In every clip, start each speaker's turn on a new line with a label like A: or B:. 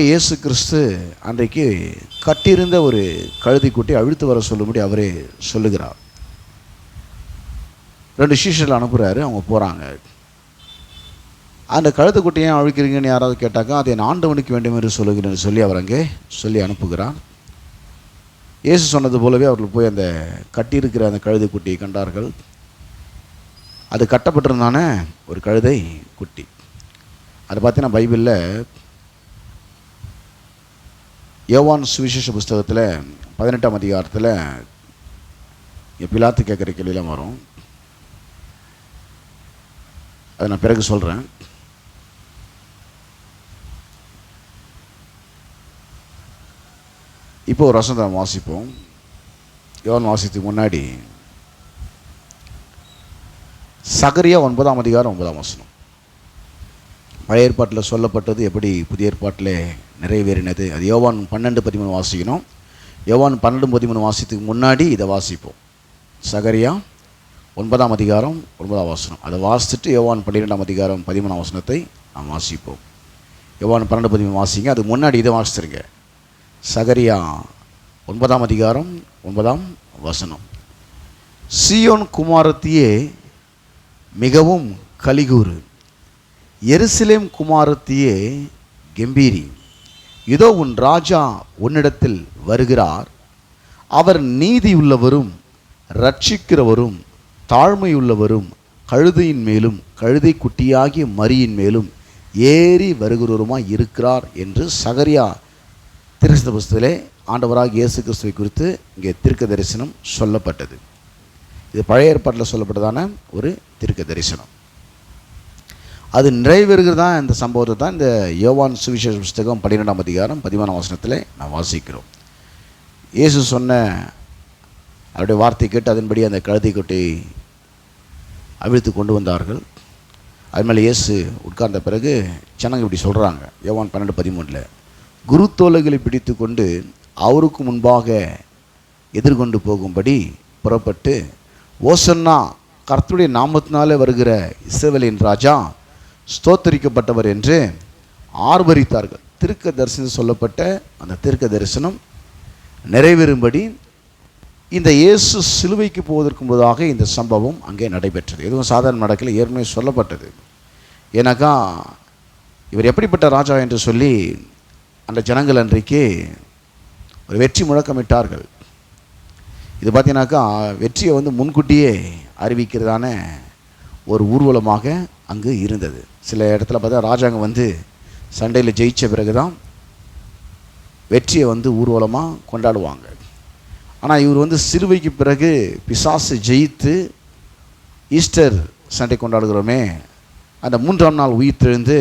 A: இயேசு கிறிஸ்து அன்றைக்கு கட்டியிருந்த ஒரு கழுதை குட்டி அழுத்து வர சொல்லும்படி அவரே சொல்லுகிறார். 2 சீஷர்கள் அனுப்புகிறாரு. அவங்க போகிறாங்க. அந்த கழுத்து குட்டியை அழுக்கிறீங்கன்னு யாராவது கேட்டாக்கா, அதை என் ஆண்டவனுக்கு வேண்டும் என்று சொல்லுகிறேன்னு சொல்லி அவர் அங்கே சொல்லி அனுப்புகிறார். இயேசு சொன்னது போலவே அவர்கள் போய் அந்த கட்டியிருக்கிற அந்த கழுதை குட்டியை கண்டார்கள். அது கட்டப்பட்டிருந்தானே ஒரு கழுதை குட்டி. அது பார்த்தீங்கன்னா பைபிளில் யோவான் சுவிசேஷ புஸ்தகத்தில் 18ஆம் அதிகாரத்தில் பிலாத்து கேட்குற கேள்வியெல்லாம் வரும். அதை நான் பிறகு சொல்கிறேன். இப்போ ஒரு வசனத்தை நம்ம வாசிப்போம். யோவான் வாசித்துக்கு முன்னாடி சகரியா 9ஆம் அதிகாரம் 9ஆம் வசனம். பழைய ஏற்பாட்டில் சொல்லப்பட்டது எப்படி புதிய ஏற்பாட்டில் நிறைவேறினது. அது யோவான் 12:13 வாசிக்கணும். யோவான் 12:13 வாசித்துக்கு முன்னாடி இதை வாசிப்போம். சகரியா 9ஆம் அதிகாரம் 9ஆம் வசனம். அதை வாசிச்சுட்டு யோவான் 12ஆம் அதிகாரம் 13ஆம் வசனத்தை நாம் வாசிப்போம். யோவான் 12:13 வாசிங்க. அதுக்கு முன்னாடி இதை வாசித்துருங்க. சகரியா 9ஆம் அதிகாரம் 9ஆம் வசனம். சீயோன் குமாரத்தியே மிகவும் கலிகூறு, எருசலேம் குமாரத்தியே கெம்பீரி. இதோ உன் ராஜா உன்னிடத்தில் வருகிறார். அவர் நீதியுள்ளவரும் இரட்சிக்கிறவரும் தாழ்மையுள்ளவரும் கழுதையின் மேலும் கழுதை குட்டியாகிய மரியின் மேலும் ஏறி வருகிறவருமாய் இருக்கிறார் என்று சகரியா தீர்க்கதரிசன புஸ்தகத்திலே ஆண்டவராக இயேசு கிறிஸ்துவை குறித்து இங்கே தீர்க்க தரிசனம் சொல்லப்பட்டது. இது பழைய ஏற்பாட்டில் சொல்லப்பட்டதான ஒரு தீர்க்க தரிசனம். அது நிறைவேறுகிறதா இந்த சம்பவத்தை தான் இந்த யோவான் சுவிசேஷ புஸ்தகம் 12ஆம் அதிகாரம் 13ஆம் வசனத்தில் நான் வாசிக்கிறோம். இயேசு சொன்ன அவருடைய வார்த்தை கேட்டு அதன்படி அந்த கழுதை குட்டி அவிழ்த்து கொண்டு வந்தார்கள். அது மேலே இயேசு உட்கார்ந்த பிறகு ஜனங்க இப்படி சொல்கிறாங்க. யோவான் 12:13 குருத்தோலைகளை பிடித்து கொண்டு அவருக்கு முன்பாக எதிர்கொண்டு போகும்படி புறப்பட்டு, ஓசன்னா கர்த்தருடைய நாமத்தினாலே வருகிற இஸ்ரவேலின் ராஜா ஸ்தோத்தரிக்கப்பட்டவர் என்று ஆர்ப்பரித்தார்கள். தீர்க்க தரிசனம் சொல்லப்பட்ட அந்த தீர்க்க தரிசனம் நிறைவேறும்படி இந்த இயேசு சிலுவைக்கு போவதற்கு முன்பதாக இந்த சம்பவம் அங்கே நடைபெற்றது. எதுவும் சாதாரண நடக்கல, ஏற்கனவே சொல்லப்பட்டது. ஏன்னாக்கா இவர் எப்படிப்பட்ட ராஜா என்று சொல்லி அந்த ஜனங்கள் அன்றைக்கு ஒரு வெற்றி முழக்கமிட்டார்கள். இது பார்த்தீங்கன்னாக்கா வெற்றியை முன்கூட்டியே அறிவிக்கிறதான ஒரு ஊர்வலமாக அங்கு இருந்தது. சில இடத்துல பார்த்தா ராஜாங்க சண்டையில் ஜெயித்த பிறகு தான் வெற்றியை ஊர்வலமாக கொண்டாடுவாங்க. ஆனால் இவர் சிலுவைக்கு பிறகு பிசாசு ஜெயித்து ஈஸ்டர் சண்டை கொண்டாடுகிறோமே, அந்த 3ஆம் நாள் உயிர்த்தெழுந்து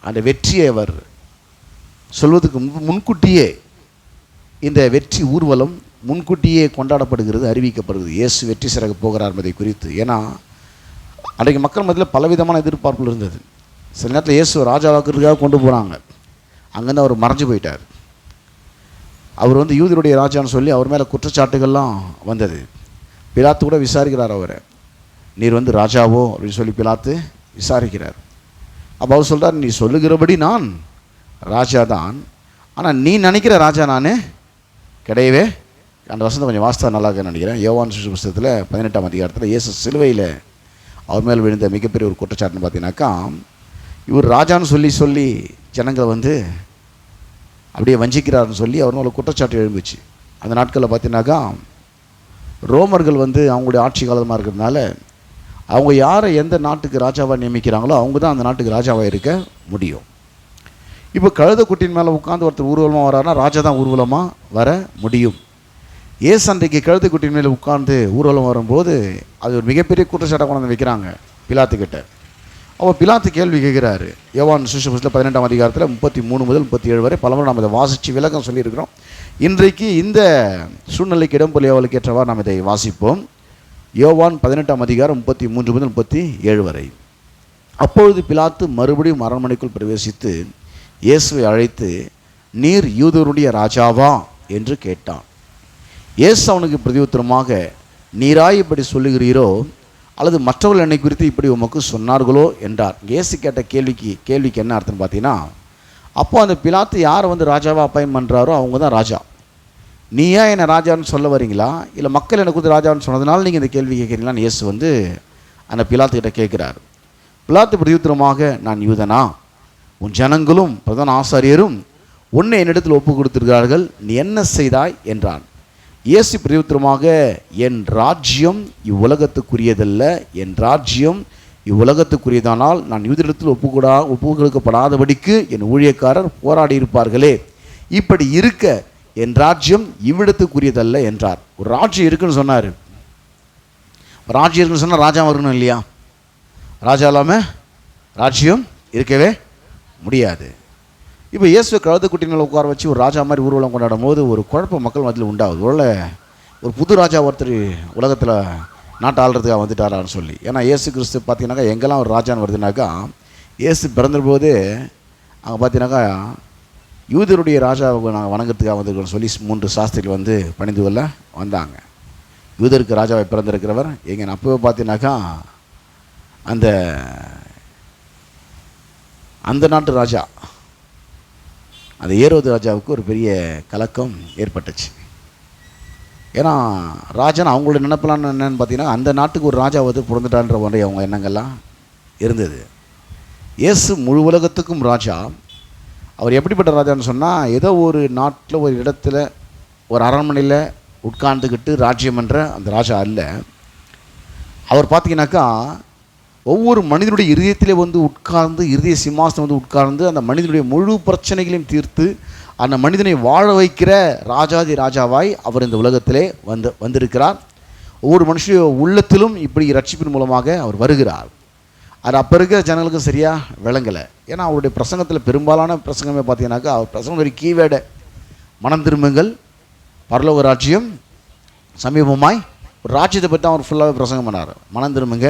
A: அந்த வெற்றியை அவர் சொல்வதற்கு முன்கூட்டியே இந்த வெற்றி ஊர்வலம் முன்கூட்டியே கொண்டாடப்படுகிறது, அறிவிக்கப்படுகிறது. இயேசு வெற்றி சிறக்க போகிறார் என்பதை குறித்து. ஏன்னா அன்றைக்கு மக்கள் மத்தியில் பலவிதமான எதிர்பார்ப்புகள் இருந்தது. சில நேரத்தில் இயேசு ராஜாவாக்குறதுக்காக கொண்டு போகிறாங்க. அங்கேருந்து அவர் மறைஞ்சு போயிட்டார். அவர் யூதருடைய ராஜான்னு சொல்லி அவர் மேலே குற்றச்சாட்டுகள்லாம் வந்தது. பிலாத்து கூட விசாரிக்கிறார் அவரை, நீர் ராஜாவோ அப்படின்னு சொல்லி பிலாத்து விசாரிக்கிறார். அப்போ அவர் சொல்கிறார், நீ சொல்லுகிறபடி நான் ராஜா தான், ஆனால் நீ நினைக்கிற ராஜா நான் கிடையவே. அந்த வசனத்தை கொஞ்சம் வாஸ்தா நல்லா நினைக்கிறேன். யோவான் சுவிசேஷ புஸ்தகத்தில் 18ஆம் அதிகாரத்தில் இயேசு சிலுவையில் அவர் மேல் விழுந்த மிகப்பெரிய ஒரு குற்றச்சாட்டுன்னு பார்த்தீங்கன்னாக்கா, இவர் ராஜான்னு சொல்லி சொல்லி ஜனங்களை அப்படியே வஞ்சிக்கிறாருன்னு சொல்லி அவர் மேலே குற்றச்சாட்டு எழுந்துச்சு. அந்த நாட்களில் பார்த்தீங்கன்னாக்கா ரோமர்கள் அவங்களுடைய ஆட்சி காலமாக இருக்கிறதுனால அவங்க யாரை எந்த நாட்டுக்கு ராஜாவாக நியமிக்கிறாங்களோ அவங்க தான் அந்த நாட்டுக்கு ராஜாவாக இருக்க முடியும். இப்போ கழுதை குட்டியின் மேலே உட்காந்து ஒருத்தர் ஊர்வலமாக வராருன்னா ராஜா தான் ஊர்வலமாக வர முடியும். ஏசு அன்றைக்கு கழுதை குட்டியின் மேலே உட்கார்ந்து ஊர்வலம் வரும்போது அது ஒரு மிகப்பெரிய குற்றச்சாட்டை கொண்டு வைக்கிறாங்க பிலாத்துக்கிட்ட. அப்போ பிலாத்து கேள்வி கேட்குறாரு. யோவான் சுவிசேஷ புஸ்தகம் 18ஆம் அதிகாரத்தில் 33 முதல் 37 வரை பலமுறை நாம் இதை வாசித்து விளக்கம் சொல்லியிருக்கிறோம். இன்றைக்கு இந்த சூழ்நிலைக்கு இடம்பொழியவளுக்கு ஏற்றவாறு நாம் இதை வாசிப்போம். யோவான் 18ஆம் அதிகாரம் 33 முதல் 37 வரை. அப்பொழுது பிலாத்து மறுபடியும் அரண்மனைக்குள் பிரவேசித்து இயேசுவை அழைத்து, நீர் யூதருடைய ராஜாவா என்று கேட்டான். இயேசு அவனுக்கு பிரதியுத்தரமாக, நீராய் இப்படி சொல்லுகிறீரோ அல்லது மற்றவர்கள் என்னை குறித்து இப்படி உமக்கு சொன்னார்களோ என்றார். இயேசு கேட்ட கேள்விக்கு என்ன அர்த்தம் பார்த்தீங்கன்னா, அப்போ அந்த பிலாத்து யாரை வந்து ராஜாவாக அப்பாயின் பண்ணுறாரோ அவங்க தான் ராஜா. நீ ஏன் என்னை ராஜான்னு சொல்ல வரீங்களா, இல்லை மக்கள் எனக்கு வந்து ராஜான்னு சொன்னதுனால நீங்கள் இந்த கேள்வி கேட்குறீங்களான்னு இயேசு வந்து அந்த பிலாத்துக்கிட்ட கேட்குறாரு. பிலாத்து பிரதியுத்தரமாக, நான் யூதனா, உன் ஜனங்களும் பிரதான ஆசாரியரும் உன்னை என்னிடத்தில் ஒப்பு கொடுத்திருக்கிறார்கள், நீ என்ன செய்தாய் என்றான். இயேசு பிரதியுத்தரமாக, என் ராஜ்யம் இவ்வுலகத்துக்குரியதல்ல, என் ராஜ்யம் இவ்வுலகத்துக்குரியதானால் நான் யூதரிடத்தில் ஒப்பு கொடுக்கப்படாதபடிக்கு என் ஊழியக்காரர் போராடி இருப்பார்களே. இப்படி இருக்க என் ராஜ்யம் இவ்விடத்துக்குரியதல்ல என்றார். ஒரு ராஜ்யம் இருக்குன்னு சொன்னார். ராஜ்யம் இருக்குன்னு சொன்னால் ராஜா வரணும் இல்லையா? ராஜா இல்லாமல் ராஜ்யம் இருக்கவே முடியாது. இப்போ இயேசு கழுத குட்டிகளை உட்கார வச்சு ஒரு ராஜா மாதிரி ஊர்வலம் கொண்டாடும் போது ஒரு குழப்பம் மக்கள் மத்தியில் உண்டாகுது. ஒரு புது ராஜா ஒருத்தர் உலகத்தில் நாட்டை ஆள்றதுக்காக வந்துட்டாரான்னு சொல்லி. ஏன்னா இயேசு கிறிஸ்து பார்த்தீங்கன்னாக்கா எங்கெல்லாம் ஒரு ராஜான்னு வருதுனாக்கா, இயேசு பிறந்த போது அங்கே பார்த்தீங்கன்னாக்கா யூதருடைய ராஜாவை நாங்கள் வணங்குறதுக்காக வந்திருக்கோம்னு சொல்லி 3 சாஸ்திரிகள் வந்து பணிந்து கொள்ள வந்தாங்க. யூதருக்கு ராஜாவை பிறந்திருக்கிறவர் எங்கே அப்போவே பார்த்தீங்கன்னாக்கா அந்த நாட்டு ராஜா, அந்த ஏரோது ராஜாவுக்கு ஒரு பெரிய கலக்கம் ஏற்பட்டுச்சு. ஏன்னா ராஜான்னு அவங்களோட நினைப்பலான்னு என்னென்னு பார்த்தீங்கன்னா, அந்த நாட்டுக்கு ஒரு ராஜா வந்து பிறந்துட்டான்ற ஒன்றை அவங்க எண்ணங்கள்லாம் இருந்தது. இயேசு முழு உலகத்துக்கும் ராஜா. அவர் எப்படிப்பட்ட ராஜான்னு சொன்னால், ஏதோ ஒரு நாட்டில் ஒரு இடத்துல ஒரு அரண்மனையில் உட்கார்ந்துக்கிட்டு ராஜ்யம் என்ற அந்த ராஜா அல்ல. அவர் பார்த்தீங்கன்னாக்கா ஒவ்வொரு மனிதனுடைய இருதயத்திலே வந்து உட்கார்ந்து, இருதய சிம்மாசனம் வந்து உட்கார்ந்து அந்த மனிதனுடைய முழு பிரச்சனைகளையும் தீர்த்து அந்த மனிதனை வாழ வைக்கிற ராஜாதி ராஜாவாய் அவர் இந்த உலகத்திலே வந்திருக்கிறார். ஒவ்வொரு மனுஷனுடைய உள்ளத்திலும் இப்படி ரட்சிப்பின் மூலமாக அவர் வருகிறார். அது அப்போ இருக்கிற ஜனங்களுக்கும் சரியாக விளங்கலை. ஏன்னா அவருடைய பிரசங்கத்தில் பெரும்பாலான பிரசங்கமே பார்த்தீங்கன்னாக்கா, அவர் பிரசங்கம் ஒரு கீவேர்டு மனம் திரும்புங்கள், பரலோக ராஜ்யம் சமீபமாய். ஒரு ராஜ்யத்தை பற்றி அவர் ஃபுல்லாகவே பிரசங்கம் பண்ணார். மனம் திரும்புங்க,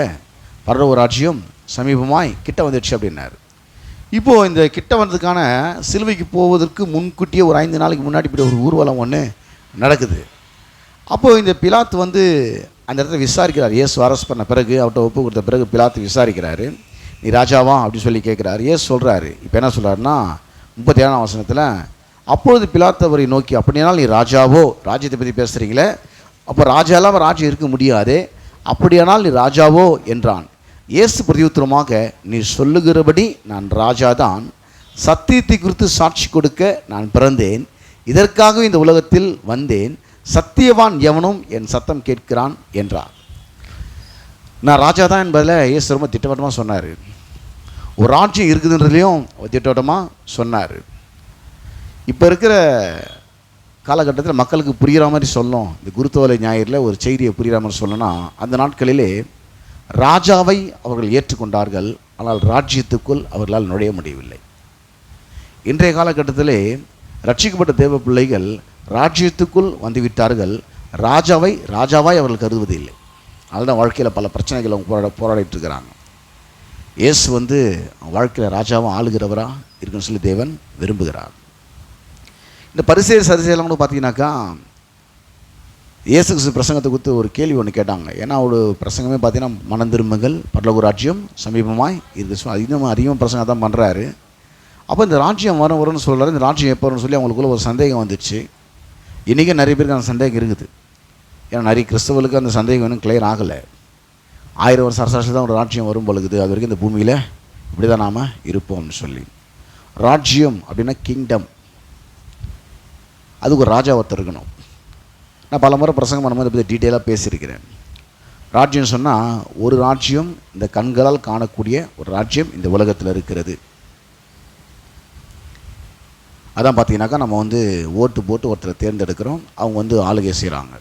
A: பரலோக ராஜ்யம் சமீபமாய் கிட்ட வந்துடுச்சு அப்படின்னாரு. இப்போது இந்த கிட்ட வந்ததுக்கான சிலுவைக்கு போவதற்கு முன்கூட்டியே ஒரு 5 நாளைக்கு முன்னாடி இப்படி ஒரு ஊர்வலம் ஒன்று நடக்குது. அப்போது இந்த பிலாத்து வந்து அந்த இடத்துல விசாரிக்கிறார். இயேசு அரெஸ்ட் பண்ண பிறகு, அவர்கிட்ட ஒப்பு கொடுத்த பிறகு பிலாத்து விசாரிக்கிறாரு, நீ ராஜாவா அப்படின்னு சொல்லி கேட்குறாரு. இயேசு சொல்கிறாரு. இப்போ என்ன சொல்கிறாருன்னா 37ஆம் வசனத்தில், அப்பொழுது பிலாத்து அவரை நோக்கி, அப்படியானால் நீ ராஜாவோ, ராஜ்யத்தை பற்றி பேசுகிறீங்களே, அப்போ ராஜா இல்லாமல் ராஜ்யம் இருக்க முடியாது, அப்படியானால் நீ ராஜாவோ என்றான். இயேசு பிரதியுத்தரமாக, நீ சொல்லுகிறபடி நான் ராஜாதான், சத்தியத்தை குறித்து சாட்சி கொடுக்க நான் பிறந்தேன், இதற்காகவே இந்த உலகத்தில் வந்தேன், சத்தியவான் எவனும் என் சத்தம் கேட்கிறான் என்றார். நான் ராஜா தான் என்பதில் இயேசு ரொம்ப திட்டவட்டமாக சொன்னார். ஒரு ராஜ்யம் இருக்குதுன்றதுலையும் திட்டவட்டமாக சொன்னார். இப்போ இருக்கிற காலகட்டத்தில் மக்களுக்கு புரிகிற மாதிரி சொல்லணும், இந்த குருத்தோலை ஞாயிறில் ஒரு செய்தியை புரிகிற மாதிரி சொல்லணும்னா, அந்த நாட்களிலே ராஜாவை அவர்கள் ஏற்றுக்கொண்டார்கள், ஆனால் ராஜ்யத்துக்குள் அவர்களால் நுழைய முடியவில்லை. இன்றைய காலகட்டத்திலே ரட்சிக்கப்பட்ட தேவ பிள்ளைகள் ராஜ்யத்துக்குள் வந்துவிட்டார்கள், ராஜாவாய் அவர்கள் கருதுவதில்லை. அதுதான் வாழ்க்கையில் பல பிரச்சனைகள் அவங்க போராடிட்டு இருக்கிறாங்க. இயேசு வந்து வாழ்க்கையில் ராஜாவும் ஆளுகிறவராக இருக்குன்னு சொல்லி தேவன் விரும்புகிறார். இந்த பரிசேயர் சதுசேயர்லாம் கூட பார்த்தீங்கன்னாக்கா, இயேசு கிறிஸ்து பிரசங்கத்தை குறித்து ஒரு கேள்வி ஒன்று கேட்டாங்க. ஏன்னா ஒரு பிரசங்கமே பார்த்தீங்கன்னா, மனம் திரும்புங்கள், பரலோக ராஜ்யம் சமீபமாய் இருக்குது, அதிகமாக பிரசங்கம் தான் பண்ணுறாரு. அப்போ இந்த ராஜ்யம் வரும்னு சொல்கிறாரு. இந்த ராஜ்யம் எப்போ வரும்னு சொல்லி அவங்களுக்குள்ள ஒரு சந்தேகம் வந்துச்சு. இன்றைக்கி நிறைய பேருக்கு அந்த சந்தேகம் இருக்குது. ஏன்னா நிறைய கிறிஸ்தவர்களுக்கு அந்த சந்தேகம் இன்னும் கிளியர் ஆகலை. 1000 வருஷம் அரசாட்சியில் தான் ஒரு ராஜ்யம் வரும் பொழுது, அது வரைக்கும் இந்த பூமியில் இப்படி தான் நாம் இருப்போம்னு சொல்லி. ராஜ்யம் அப்படின்னா கிங்டம், அதுக்கு ஒரு ராஜா ஒருத்தர் இருக்கணும். நான் பல முறை பிரசங்கம் பண்ணும்போது இதை பற்றி டீட்டெயிலாக பேசியிருக்கிறேன். ராஜ்யம் சொன்னால் ஒரு ராஜ்யம் இந்த கண்களால் காணக்கூடிய ஒரு ராஜ்யம் இந்த உலகத்தில் இருக்கிறது. அதான் பார்த்தீங்கன்னாக்கா நம்ம வந்து ஓட்டு போட்டு ஒருத்தரை தேர்ந்தெடுக்கிறோம், அவங்க வந்து ஆளுகை செய்கிறாங்க.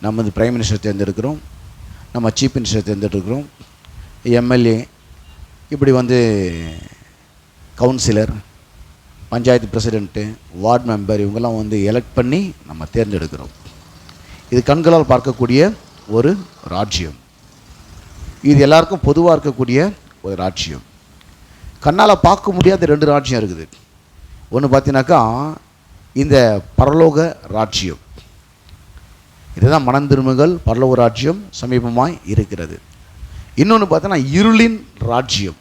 A: நம்ம வந்து பிரைம் மினிஸ்டர் தேர்ந்தெடுக்கிறோம், நம்ம சீஃப் மினிஸ்டர் தேர்ந்தெடுக்கிறோம், எம்எல்ஏ, இப்படி வந்து councillor, panchayat president, ward member, இவங்கெல்லாம் வந்து எலெக்ட் பண்ணி நம்ம தேர்ந்தெடுக்கிறோம். இது கண்களால் பார்க்கக்கூடிய ஒரு ராஜ்யம். இது எல்லாருக்கும் பொதுவாக இருக்கக்கூடிய ஒரு ராஜ்யம். கண்ணால் பார்க்க முடியாத 2 ராஜ்யம் இருக்குது. ஒன்று பார்த்தீங்கன்னாக்கா இந்த பரலோக ராஜ்யம், இதுதான் மனம் திரும்புங்கள், பரலோக ராஜ்யம் சமீபமாய் இருக்கிறது. இன்னொன்று பார்த்தோன்னா இருளின் ராஜ்யம்,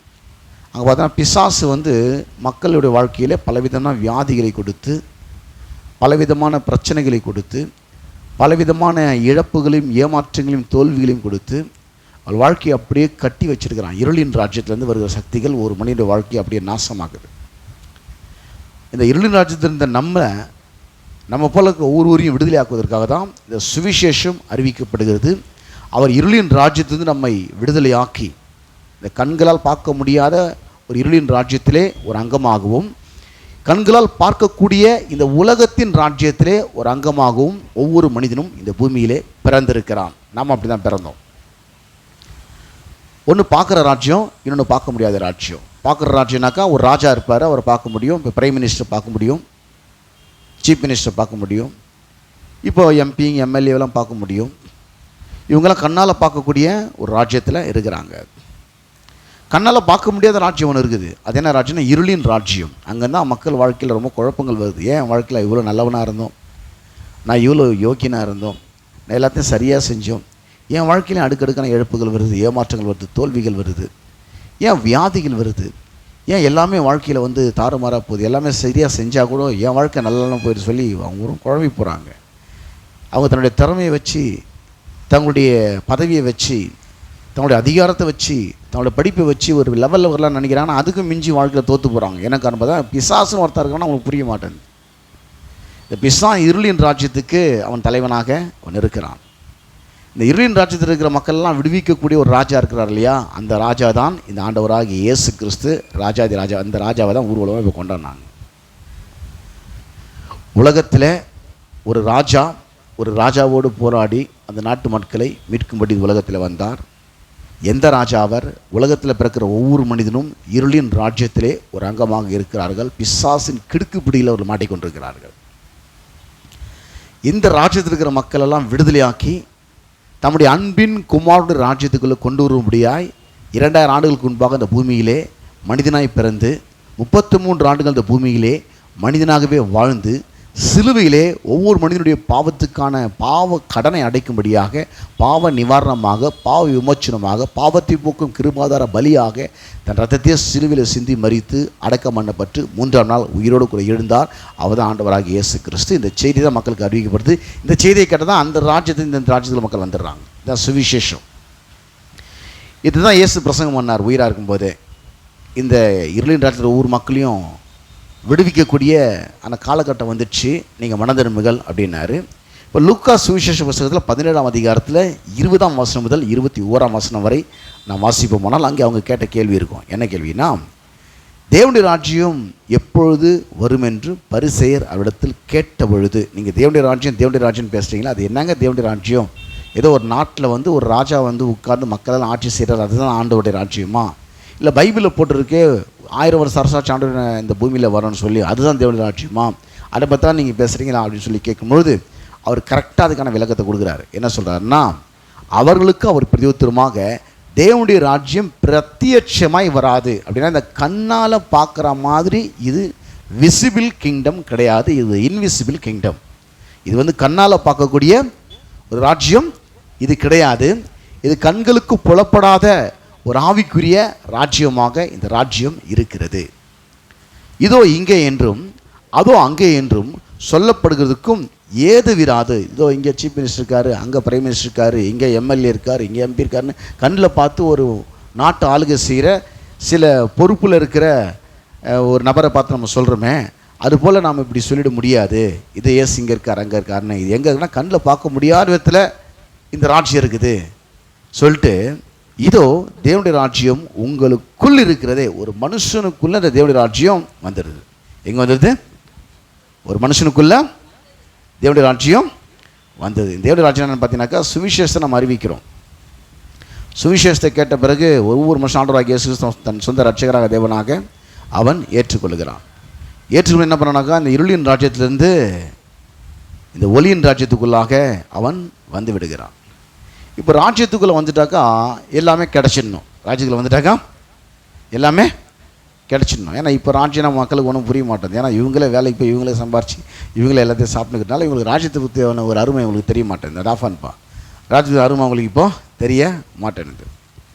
A: அங்கே பார்த்தோன்னா பிசாசு வந்து மக்களுடைய வாழ்க்கையில் பலவிதமான வியாதிகளை கொடுத்து, பலவிதமான பிரச்சனைகளை கொடுத்து, பலவிதமான இழப்புகளையும் ஏமாற்றங்களையும் தோல்விகளையும் கொடுத்து அவள் வாழ்க்கையை அப்படியே கட்டி வச்சிருக்கிறான். இருளின் ராஜ்யத்திலேருந்து வருகிற சக்திகள் ஒரு மனிதனுடைய வாழ்க்கையை அப்படியே நாசமாகுது. இந்த இருளின் ராஜ்யத்தில் இருந்த நம்ம போல ஒவ்வொருவரையும் விடுதலை ஆக்குவதற்காக தான் இந்த சுவிசேஷம் அறிவிக்கப்படுகிறது. அவர் இருளின் ராஜ்யத்திலிருந்து நம்மை விடுதலையாக்கி இந்த கண்களால் பார்க்க முடியாத ஒரு இருளின் ராஜ்யத்திலே ஒரு அங்கமாகவும், கண்களால் பார்க்கக்கூடிய இந்த உலகத்தின் ராஜ்யத்திலே ஒரு அங்கமாகவும் ஒவ்வொரு மனிதனும் இந்த பூமியிலே பிறந்திருக்கிறான். நாம் அப்படி தான் பிறந்தோம். ஒன்று பார்க்குற ராஜ்யம், இன்னொன்று பார்க்க முடியாத ராஜ்யம். பார்க்குற ராஜ்யம்னாக்கா ஒரு ராஜா இருப்பார், அவரை பார்க்க முடியும். இப்போ பிரைம் மினிஸ்டர் பார்க்க முடியும், சீஃப் மினிஸ்டர் பார்க்க முடியும், இப்போ எம்பி எம்எல்ஏவெல்லாம் பார்க்க முடியும். இவங்கெல்லாம் கண்ணால் பார்க்கக்கூடிய ஒரு ராஜ்யத்தில் இருக்கிறாங்க. கண்ணால் பார்க்க முடியாத ராஜ்யம் ஒன்று இருக்குது. அது என்ன ராஜ்யம்னா இருளின் ராஜ்யம். அங்கே தான் மக்கள் வாழ்க்கையில் ரொம்ப குழப்பங்கள் வருது. ஏன் வாழ்க்கையில் இவ்வளோ நல்லவனாக இருந்தோம், நான் இவ்வளோ யோக்கியனாக இருந்தோம், நான் எல்லாத்தையும் சரியாக செஞ்சோம், என் வாழ்க்கையிலும் அடுக்கடுக்கான இழப்புகள் வருது, ஏமாற்றங்கள் வருது, தோல்விகள் வருது, ஏன் வியாதிகள் வருது, ஏன் எல்லாமே வாழ்க்கையில் வந்து தாறுமாறாக போகுது, எல்லாமே சரியாக செஞ்சால் கூட என் வாழ்க்கை நல்லா போயிட்டு சொல்லி அவங்க குழம்பி போகிறாங்க. அவங்க தன்னுடைய திறமையை வச்சு, தங்களுடைய பதவியை வச்சு, தன்னுடைய அதிகாரத்தை வச்சு, தன்னுடைய படிப்பை வச்சு ஒரு லெவலில் வரலான்னு நினைக்கிறாங்கன்னா அதுக்கும் மிஞ்சி வாழ்க்கையில் தோற்று போகிறாங்க. எனக்கு பார்த்தா பிசாசுன்னு ஒருத்தர் இருக்கான்னா அவங்களுக்கு புரிய மாட்டேங்குது. இந்த இருளின் ராஜ்யத்துக்கு அவன் தலைவனாக அவன் இருக்கிறான். இந்த இருளின் ராஜ்யத்தில் இருக்கிற மக்கள்லாம் விடுவிக்கக்கூடிய ஒரு ராஜா இருக்கிறார் இல்லையா, அந்த ராஜா தான் இந்த ஆண்டவராகிய இயேசு கிறிஸ்து. ராஜாதி ராஜா, அந்த ராஜாவை தான் ஊர்வலமாக இப்போ கொண்டாடினாங்க. உலகத்தில் ஒரு ராஜாவோடு போராடி அந்த நாட்டு மக்களை மீட்கும்படி உலகத்தில் வந்தார். எந்த ராஜா அவர்? உலகத்தில் பிறக்கிற ஒவ்வொரு மனிதனும் இருளின் ராஜ்யத்திலே ஒரு அங்கமாக இருக்கிறார்கள். பிசாசின் கிடுக்குப்பிடியில் அவர்கள் மாட்டிக்கொண்டிருக்கிறார்கள். இந்த ராஜ்யத்தில் இருக்கிற மக்களெல்லாம் விடுதலையாக்கி தம்முடைய அன்பின் குமாரனுடைய ராஜ்யத்துக்குள்ளே கொண்டு வரும்படியாய் 2000 ஆண்டுகளுக்கு முன்பாக இந்த பூமியிலே மனிதனாய் பிறந்து 33 ஆண்டுகள் இந்த பூமியிலே மனிதனாகவே வாழ்ந்து சிலுவையிலே ஒவ்வொரு மனிதனுடைய பாவத்துக்கான பாவ கடனை அடைக்கும்படியாக, பாவ நிவாரணமாக, பாவ விமோச்சனமாக, பாவத்தை போக்கும் கிருபாதார பலியாக தன் ரத்தத்தையே சிலுவையில் சிந்தி மரித்து அடக்கம் பண்ணப்பட்டு 3ஆம் நாள் உயிரோடு கூட எழுந்தார். அவர் தான் ஆண்டவராகிய இயேசு கிறிஸ்து. இந்த செய்தி தான் மக்களுக்கு அறிவிக்கப்படுது. இந்த செய்தியை கேட்டால் தான் அந்த ராஜ்யத்தில் இந்த ராஜ்யத்தில் மக்கள் வந்துடுறாங்க. இதுதான் சுவிசேஷம். இதுதான் இயேசு பிரசங்கம் பண்ணார் உயிராக இருக்கும்போதே. இந்த இருளின் ராஜ்யத்தில் ஒவ்வொரு மக்களையும் விடுவிக்கக்கூடிய அந்த காலகட்டம் வந்துடுச்சு, நீங்கள் மனதிரும்புகள் அப்படின்னாரு. இப்போ லூக்கா சுவிசேஷ புத்தகத்தில் 17ஆம் அதிகாரத்தில் 20ஆம் வசனம் முதல் 21ஆம் வசனம் வரை நான் வாசிப்போம். போனால் அங்கே அவங்க கேட்ட கேள்வி இருக்கும். என்ன கேள்வினா, தேவனுடைய ராஜ்யம் எப்பொழுது வரும் என்று பரிசேயர் அவரிடத்தில் கேட்ட பொழுது. நீங்கள் தேவனுடைய ராஜ்யம் பேசுகிறீங்களா? அது என்னங்க தேவனுடைய ராஜ்யம்? ஏதோ ஒரு நாட்டில் வந்து ஒரு ராஜா வந்து உட்கார்ந்து மக்களெல்லாம் ஆட்சி செய்கிறார், அதுதான் ஆண்டவருடைய ராஜ்யமா? இல்லை பைபிளில் போட்டிருக்கே 1000 வருஷ அரசாட்சி ஆண்டு இந்த பூமியில் வரணும்னு சொல்லி அதுதான் தேவனுடைய ராஜ்யமா? அதை பற்றி தான் நீங்கள் பேசுகிறீங்களா அப்படின்னு சொல்லி கேட்கும்பொழுது அவர் கரெக்டாக அதுக்கான விளக்கத்தை கொடுக்குறாரு. என்ன சொல்கிறாருன்னா, அவர்களுக்கு அவர் பிரதியுத்தரமாக, தேவனுடைய ராஜ்யம் பிரத்யட்சமாய் வராது. அப்படின்னா இந்த கண்ணால் பார்க்குற மாதிரி இது விசிபிள் கிங்டம் கிடையாது, இது இன்விசிபிள் கிங்டம். இது வந்து கண்ணால் பார்க்கக்கூடிய ஒரு ராஜ்யம் இது கிடையாது. இது கண்களுக்கு புலப்படாத ஒரு ஆவிக்குரிய ராஜ்யமாக இந்த ராஜ்யம் இருக்கிறது. இதோ இங்கே என்றும் அதோ அங்கே என்றும் சொல்லப்படுகிறதுக்கும் ஏது விராது. இதோ இங்கே சீஃப் மினிஸ்டர் இருக்காரு, அங்கே பிரைம் மினிஸ்டர் இருக்காரு, இங்கே எம்எல்ஏ இருக்கார், இங்கே எம்பி இருக்காருன்னு கண்ணில் பார்த்து ஒரு நாட்டு ஆளுகை செய்கிற சில பொறுப்பில் இருக்கிற ஒரு நபரை பார்த்து நம்ம சொல்கிறோமே, அதுபோல் நாம் இப்படி சொல்லிட முடியாது. இது ஏசு இங்கே இருக்கார், அங்கே இருக்காருன்னு. இது எங்கே இருக்குன்னா கண்ணில் பார்க்க முடியாத விதத்தில் இந்த ராஜ்யம் இருக்குது சொல்லிட்டு, இதோ தேவனுடைய ராஜ்யம் உங்களுக்குள் இருக்கிறதே. ஒரு மனுஷனுக்குள்ள இந்த தேவனுடைய ராஜ்யம் வந்துடுது. எங்கே வந்துடுது? ஒரு மனுஷனுக்குள்ள தேவனுடைய ராஜ்யம் வந்தது. தேவனுடைய ராஜ்யம் என்னன்னு பார்த்தீங்கன்னாக்கா சுவிசேஷத்தை நம்ம அறிவிக்கிறோம். சுவிசேஷத்தை கேட்ட பிறகு ஒவ்வொரு மனுஷன் ஆண்டவராகிய இயேசு கிறிஸ்து தன் சொந்த ரட்சகராக தேவனாக அவன் ஏற்றுக்கொள்கிறான். ஏற்றுக்கொள்ள என்ன பண்ணானாக்கா, இந்த இருளின் ராஜ்யத்திலிருந்து இந்த ஒளியின் ராஜ்யத்துக்குள்ளாக அவன் வந்து விடுகிறான். இப்போ ராஜ்யத்துக்குள்ளே வந்துட்டாக்கா எல்லாமே கிடச்சிடணும். ராஜ்யத்துக்குள்ளே வந்துட்டாக்கா எல்லாமே கிடச்சிடணும். ஏன்னா இப்போ ராஜ்யம் மக்களுக்கு ஒன்றும் புரிய மாட்டேங்குது. ஏன்னா இவங்களே வேலைக்கு போய் இவங்களே சம்பாரிச்சு இவங்களே எல்லாத்தையும் சாப்பிட்டுக்கிறதுனால இவங்களுக்கு ராஜ்யத்தை பற்றியான ஒரு அருமை இவங்களுக்கு தெரிய மாட்டேங்குது. ராஜ்யத்து அருமை அவங்களுக்கு இப்போ தெரிய மாட்டேங்குது.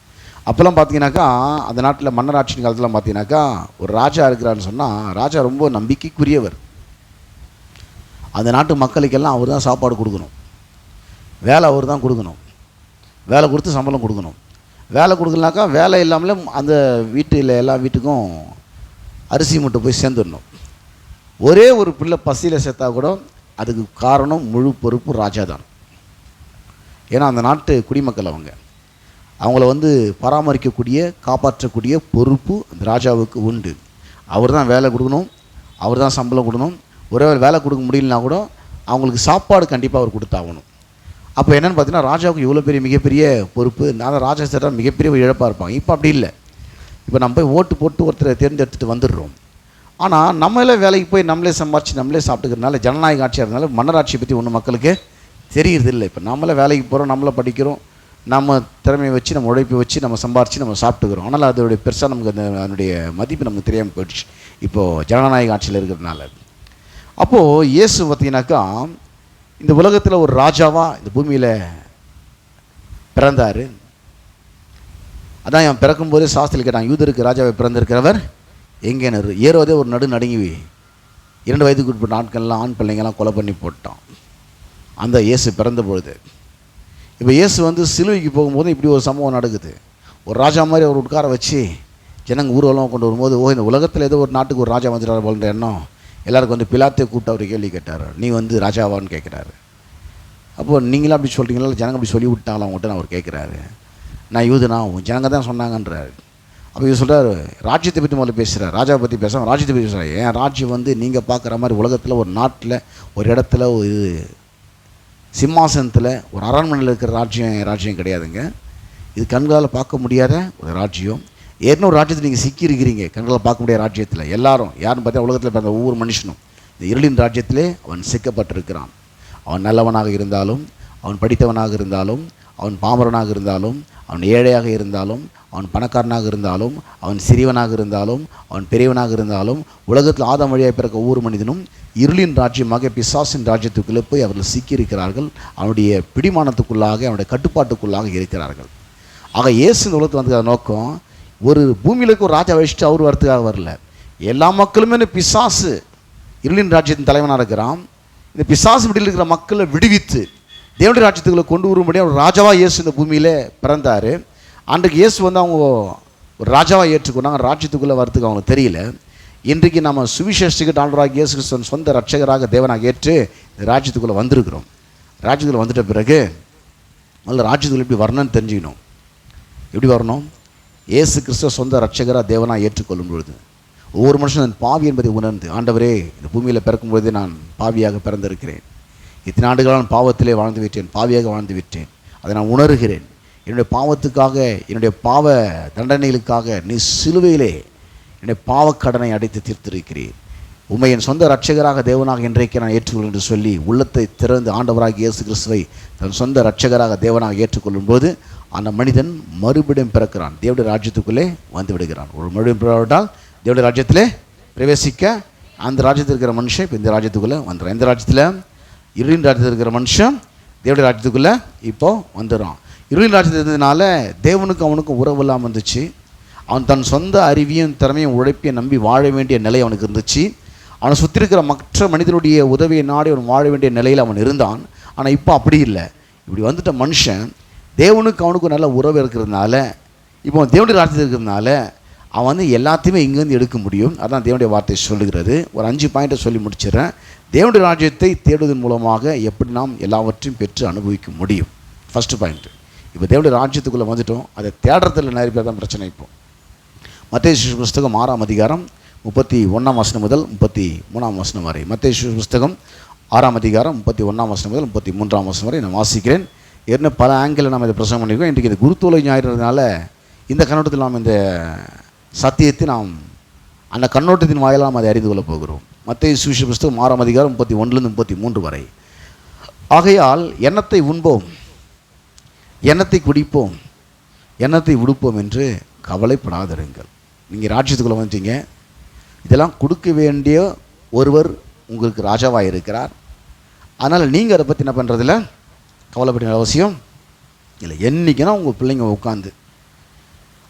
A: அப்போல்லாம் பார்த்தீங்கன்னாக்கா அந்த நாட்டில் மன்னராட்சி காலத்தில் பார்த்தீங்கன்னாக்கா ஒரு ராஜா இருக்கிறான்னு சொன்னால் ராஜா ரொம்ப நம்பிக்கைக்குரியவர். அந்த நாட்டு மக்களுக்கெல்லாம் அவர் தான் சாப்பாடு கொடுக்கணும், வேலை அவர் தான் கொடுக்கணும், வேலை கொடுத்து சம்பளம் கொடுக்கணும். வேலை கொடுக்கலனாக்கா வேலை இல்லாமலே அந்த வீட்டில் எல்லா வீட்டுக்கும் அரிசி மூட்டை போய் சேர்ந்துடணும். ஒரே ஒரு பிள்ளை பசியில் சேர்த்தா கூட அதுக்கு காரணம் முழு பொறுப்பு ராஜா தான். ஏன்னா அந்த நாட்டு குடிமக்கள் அவங்கள பராமரிக்கக்கூடிய காப்பாற்றக்கூடிய பொறுப்பு அந்த ராஜாவுக்கு உண்டு. அவர் தான் வேலை கொடுக்கணும், அவர் தான் சம்பளம் கொடுக்கணும். ஒரே வேலை கொடுக்க முடியலனா கூட அவங்களுக்கு சாப்பாடு கண்டிப்பாக அவர் கொடுத்தாகணும். அப்போ என்னென்னு பார்த்தீங்கன்னா ராஜாவுக்கு இவ்வளோ பெரிய மிகப்பெரிய பொறுப்பு. நான் ராஜா சேட்டா மிகப்பெரிய இழப்பாக இருப்பாங்க. இப்போ அப்படி இல்லை. இப்போ நம்ம போய் ஓட்டு போட்டு ஒருத்தரை தேர்ந்தெடுத்துட்டு வந்துடுறோம். ஆனால் நம்மளே வேலைக்கு போய் நம்மளே சம்பாரித்து நம்மளே சாப்பிட்டுக்கிறதுனால ஜனநாயக ஆட்சியாக இருந்தாலும் மன்னராட்சியை பற்றி ஒன்றும் மக்களுக்கு தெரியுறது இல்லை. இப்போ நம்மளே வேலைக்கு போகிறோம், நம்மளை படிக்கிறோம், நம்ம திறமையை வச்சு நம்ம உழைப்பை வச்சு நம்ம சம்பாரித்து நம்ம சாப்பிட்டுக்கிறோம். ஆனால் அதோடைய பெருசாக நமக்கு அதனுடைய மதிப்பு நமக்கு தெரியாமல் போயிடுச்சு இப்போது ஜனநாயக ஆட்சியில் இருக்கிறதுனால. அப்போது இயேசு பார்த்தீங்கன்னாக்கா இந்த உலகத்தில் ஒரு ராஜாவாக இந்த பூமியில் பிறந்தார். அதான் என் பிறக்கும்போதே சாஸ்திரியில் கேட்டான், யூதருக்கு ராஜாவை பிறந்திருக்கிறவர் எங்கேன்னு. ஏறுவதே ஒரு நடுங்கி 2 வயதுக்கு உட்பட்ட ஆட்கள்லாம் ஆண் பிள்ளைங்கள்லாம் கொலை பண்ணி போட்டான் அந்த இயேசு பிறந்த பொழுது. இப்போ இயேசு சிலுவைக்கு போகும்போது இப்படி ஒரு சம்பவம் நடக்குது. ஒரு ராஜா மாதிரி அவர் உட்கார வச்சு ஜனங்க ஊர்வலம் கொண்டு வரும்போது, இந்த உலகத்தில் ஏதோ ஒரு நாட்டுக்கு ஒரு ராஜா வந்துடுறாரு போன்ற எண்ணம் எல்லாருக்கும் பிலாத்தை கூப்பிட்டு அவர் கேள்வி கேட்டார், நீ ராஜாவான்னு கேட்குறாரு. அப்போது நீங்களும் அப்படி சொல்கிறீங்களா, ஜனங்க அப்படி சொல்லி விட்டாங்களா அவங்ககிட்ட அவர் கேட்குறாரு. நான் யூதுனா ஜனங்க தான் சொன்னாங்கன்றாரு. அப்போ இவர் சொல்கிறார், ராஜ்யத்தை பற்றி முதல்ல பேசுகிறார், ராஜாவை பற்றி பேசுகிறார், ராஜ்யத்தை பற்றி பேசுகிறார். என் ராஜ்யம் நீங்கள் பார்க்குற மாதிரி உலகத்தில் ஒரு நாட்டில் ஒரு இடத்துல ஒரு சிம்மாசனத்தில் ஒரு அரண்மனையில் இருக்கிற ராஜ்யம் கிடையாதுங்க. இது கண்களால் பார்க்க முடியாத ஒரு ராஜ்யம். ஏற்கனவே ஒரு ராஜ்யத்தில் நீங்கள் சிக்கியிருக்கிறீங்க, கண்களால் பார்க்க முடியாத ராஜ்யத்தில். யாருன்னு பார்த்தா உலகத்தில் பிறந்த ஒவ்வொரு மனுஷனும் இந்த இருளின் ராஜ்யத்திலே அவன் சிக்கப்பட்டிருக்கிறான். அவன் நல்லவனாக இருந்தாலும், அவன் படித்தவனாக இருந்தாலும், அவன் பாமரனாக இருந்தாலும், அவன் ஏழையாக இருந்தாலும், அவன் பணக்காரனாக இருந்தாலும், அவன் சிறியவனாக இருந்தாலும், அவன் பெரியவனாக இருந்தாலும், உலகத்தில் ஆதாம் வழியாக பிறக்க ஒவ்வொரு மனிதனும் இருளின் ராஜ்யமாக பிசாசின் ராஜ்யத்துக்குள்ளே போய் அவர்கள் சிக்கியிருக்கிறார்கள். அவனுடைய பிடிமானத்துக்குள்ளாக, அவனுடைய கட்டுப்பாட்டுக்குள்ளாக இருக்கிறார்கள். ஆக இயேசு இந்த உலகத்தில் வந்ததுக்கான நோக்கம் ஒரு பூமியிலுக்கு ஒரு ராஜா வச்சுட்டு அவர் வரத்துக்காக வரல. எல்லா மக்களுமே பிசாசு இருளின் ராஜ்யத்தின் தலைவனாக இருக்கிறான். இந்த பிசாசு விடியில் இருக்கிற மக்களை விடுவித்து தேவனுடைய ராஜ்யத்துக்குள்ளே கொண்டு வரும்படி அவர் ராஜாவாக இயேசு இந்த பூமியில் பிறந்தார். அன்றைக்கு இயேசு அவங்க ஒரு ராஜாவாக ஏற்றுக்கொண்டாங்க. ராஜ்யத்துக்குள்ளே வரத்துக்கு அவங்களுக்கு தெரியல. இன்றைக்கு நம்ம சுவிசேஷத்துக்கு ஆண்டவராக இயேசு கிறிஸ்துவின் சொந்த ரட்சகராக தேவனாக ஏற்று இந்த ராஜ்யத்துக்குள்ளே வந்திருக்கிறோம். ராஜ்யத்துக்குள்ளே வந்துட்ட பிறகு முதல்ல ராஜ்யத்துக்குள்ளே எப்படி வரணும்னு தெரிஞ்சுக்கணும். எப்படி வரணும்? இயேசு கிறிஸ்துவ சொந்த ரட்சகராக தேவனாக ஏற்றுக்கொள்ளும் பொழுது ஒவ்வொரு மனுஷனும் பாவி என்பதை உணர்ந்து, ஆண்டவரே இந்த பூமியில் பிறக்கும் பொழுதே நான் பாவியாக பிறந்திருக்கிறேன், இத்தனை ஆண்டுகளால் நான் பாவத்திலே வாழ்ந்து விட்டேன், பாவியாக வாழ்ந்து விட்டேன், அதை நான் உணர்கிறேன். என்னுடைய பாவத்துக்காக, என்னுடைய பாவ தண்டனைகளுக்காக நீ சிலுவையிலே என்னுடைய பாவக்கடனை அடைத்து தீர்த்திருக்கிறேன். உண்மை என் சொந்த ரட்சகராக தேவனாக இன்றைக்கு நான் ஏற்றுக்கொள் என்று சொல்லி உள்ளத்தை திறந்து ஆண்டவராக இயேசு கிறிஸ்துவை தன் சொந்த ரட்சகராக தேவனாக ஏற்றுக்கொள்ளும் போது அந்த மனிதன் மறுபடியும் பிறக்கிறான், தேவனுடைய ராஜ்யத்துக்குள்ளே வந்து விடுகிறான். ஒரு மறுபடியும் பிறவிட்டால் தேவனுடைய ராஜ்யத்திலே பிரவேசிக்க அந்த ராஜ்யத்தில் இருக்கிற மனுஷன் இப்போ இந்த ராஜ்யத்துக்குள்ளே வந்துடுறான். இந்த ராஜ்யத்தில் இருளின் ராஜ்யத்தில் இருக்கிற மனுஷன் தேவனுடைய ராஜ்யத்துக்குள்ளே இப்போது வந்துடுறான். இருளின் ராஜ்யத்தில் இருந்ததுனால தேவனுக்கு அவனுக்கும் உறவு இல்லாமல் இருந்துச்சு. அவன் தன் சொந்த அறிவியும் திறமையும் உழைப்பையும் நம்பி வாழ வேண்டிய நிலை அவனுக்கு இருந்துச்சு. அவனை சுற்றி இருக்கிற மற்ற மனிதனுடைய உதவியை நாடி அவன் வாழ வேண்டிய நிலையில் அவன் இருந்தான். ஆனால் இப்போ அப்படி இல்லை. இப்படி வந்துட்ட மனுஷன் தேவனுக்கு அவனுக்கும் நல்ல உறவு இருக்கிறதுனால, இப்போ தேவனுடைய ராஜ்யத்தில் இருக்கிறதுனால அவன் எல்லாத்தையுமே இங்கேருந்து எடுக்க முடியும். அதான் தேவனுடைய வார்த்தை சொல்லுகிறது. ஒரு 5 பாயிண்ட்டை சொல்லி முடிச்சிடறேன். தேவனுடைய ராஜ்யத்தை தேடுவதன் மூலமாக எப்படி நாம் எல்லாவற்றையும் பெற்று அனுபவிக்க முடியும். ஃபஸ்ட்டு பாயிண்ட்டு, இப்போ தேவனுடைய ராஜ்யத்துக்குள்ளே வந்துட்டோம், அதை தேடுறதுல நிறைய பேர் தான் பிரச்சனை. இப்போ மத்தேயு புஸ்தகம் 6ஆம் அதிகாரம் 31ஆம் வசனம் முதல் 33ஆம் வசனம் வரை. மத்தேயு புஸ்தகம் 6ஆம் அதிகாரம் 31ஆம் வசனம் முதல் 33ஆம் வசனம் வரை நான் வாசிக்கிறேன். ஏற்கனவே பல ஆங்கிளில் நாம் இதை பிரசங்கம் பண்ணியிருக்கோம். இன்றைக்கு இது குருத்தோலை ஞாயிறுனால இந்த கண்ணோட்டத்தில் நாம் இந்த சத்தியத்தை நாம் அந்த கண்ணோட்டத்தின் வாயிலாக நாம் அதை அறிந்து கொள்ளப் போகிறோம். மத்தேயு சுவிசேஷ புஸ்தகம் 6ஆம் அதிகாரம் 31லிருந்து 33 வரை. ஆகையால் எண்ணத்தை உண்போம், எண்ணத்தை குடிப்போம், எண்ணத்தை உடுப்போம் என்று கவலைப்படாதிருங்கள். நீங்கள் ராஜ்யத்துக்குள்ளே வந்துட்டீங்க, இதெல்லாம் கொடுக்க வேண்டிய ஒருவர் உங்களுக்கு ராஜாவாக இருக்கிறார். அதனால் நீங்கள் அதை பற்றி என்ன பண்ணுறதில்ல, கவலைப்பட அவசியம் இல்லை. என்றைக்குன்னா உங்கள் பிள்ளைங்க உட்காந்து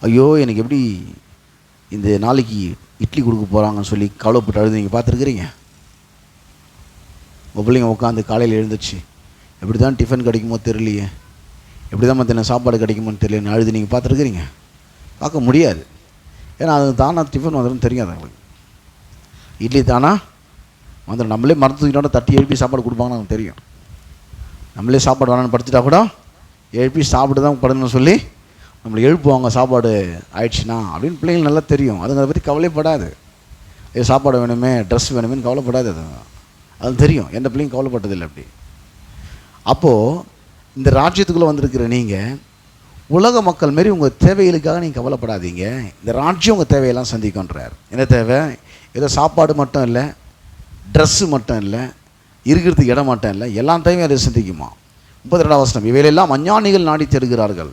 A: ஐயோ எனக்கு எப்படி இந்த நாளைக்கு இட்லி கொடுக்க போகிறாங்கன்னு சொல்லி கவலைப்பட்டு அழுது நீங்கள் பார்த்துருக்குறீங்க? உங்கள் பிள்ளைங்க உட்காந்து காலையில் எழுந்துச்சு எப்படி தான் டிஃபன் கிடைக்குமோ தெரியலையே, எப்படி தான் மத்தியான சாப்பாடு கிடைக்குமோன்னு தெரியலன்னு அழுது நீங்கள் பார்த்துருக்குறீங்க? பார்க்க முடியாது. ஏன்னா அது தானா டிஃபன் வந்துடும் தெரியாது அவங்களுக்கு. இட்லி தானா வந்துடும். நம்மளே மரத்துக்கிட்டோட தட்டி எழுப்பி சாப்பாடு கொடுப்பாங்கன்னு நமக்கு தெரியும். நம்மளே சாப்பாடு வேணான்னு படுத்துட்டா கூட எழுப்பி சாப்பிட்டு தான் படணும்னு சொல்லி நம்மளை எழுப்புவாங்க சாப்பாடு ஆயிடுச்சுன்னா அப்படின்னு பிள்ளைங்களுக்கு நல்லா தெரியும். அதுங்க அதை பற்றி கவலைப்படாது. சாப்பாடு வேணுமே ட்ரெஸ் வேணுமேனு கவலைப்படாது. அது தெரியும். எந்த பிள்ளைங்க கவலைப்பட்டதில்லை அப்படி. அப்போது இந்த ராஜ்யத்துக்குள்ளே வந்திருக்கிற நீங்கள் உலக மக்கள் மாரி உங்கள் தேவைகளுக்காக நீங்கள் கவலைப்படாதீங்க. இந்த ராஜ்யம் உங்கள் தேவையெல்லாம் சந்திக்கின்றார். என்ன தேவை? ஏதோ சாப்பாடு மட்டும் இல்லை, ட்ரெஸ்ஸு மட்டும் இல்லை, இருக்கிறதுக்கு இடம் மட்டும் இல்லை, எல்லாம் தேவையும் அதை சந்திக்குமா. 32ஆம் வசனம், இவையெல்லாம் அஞ்ஞானிகள் நாடி தேடுகிறார்கள்,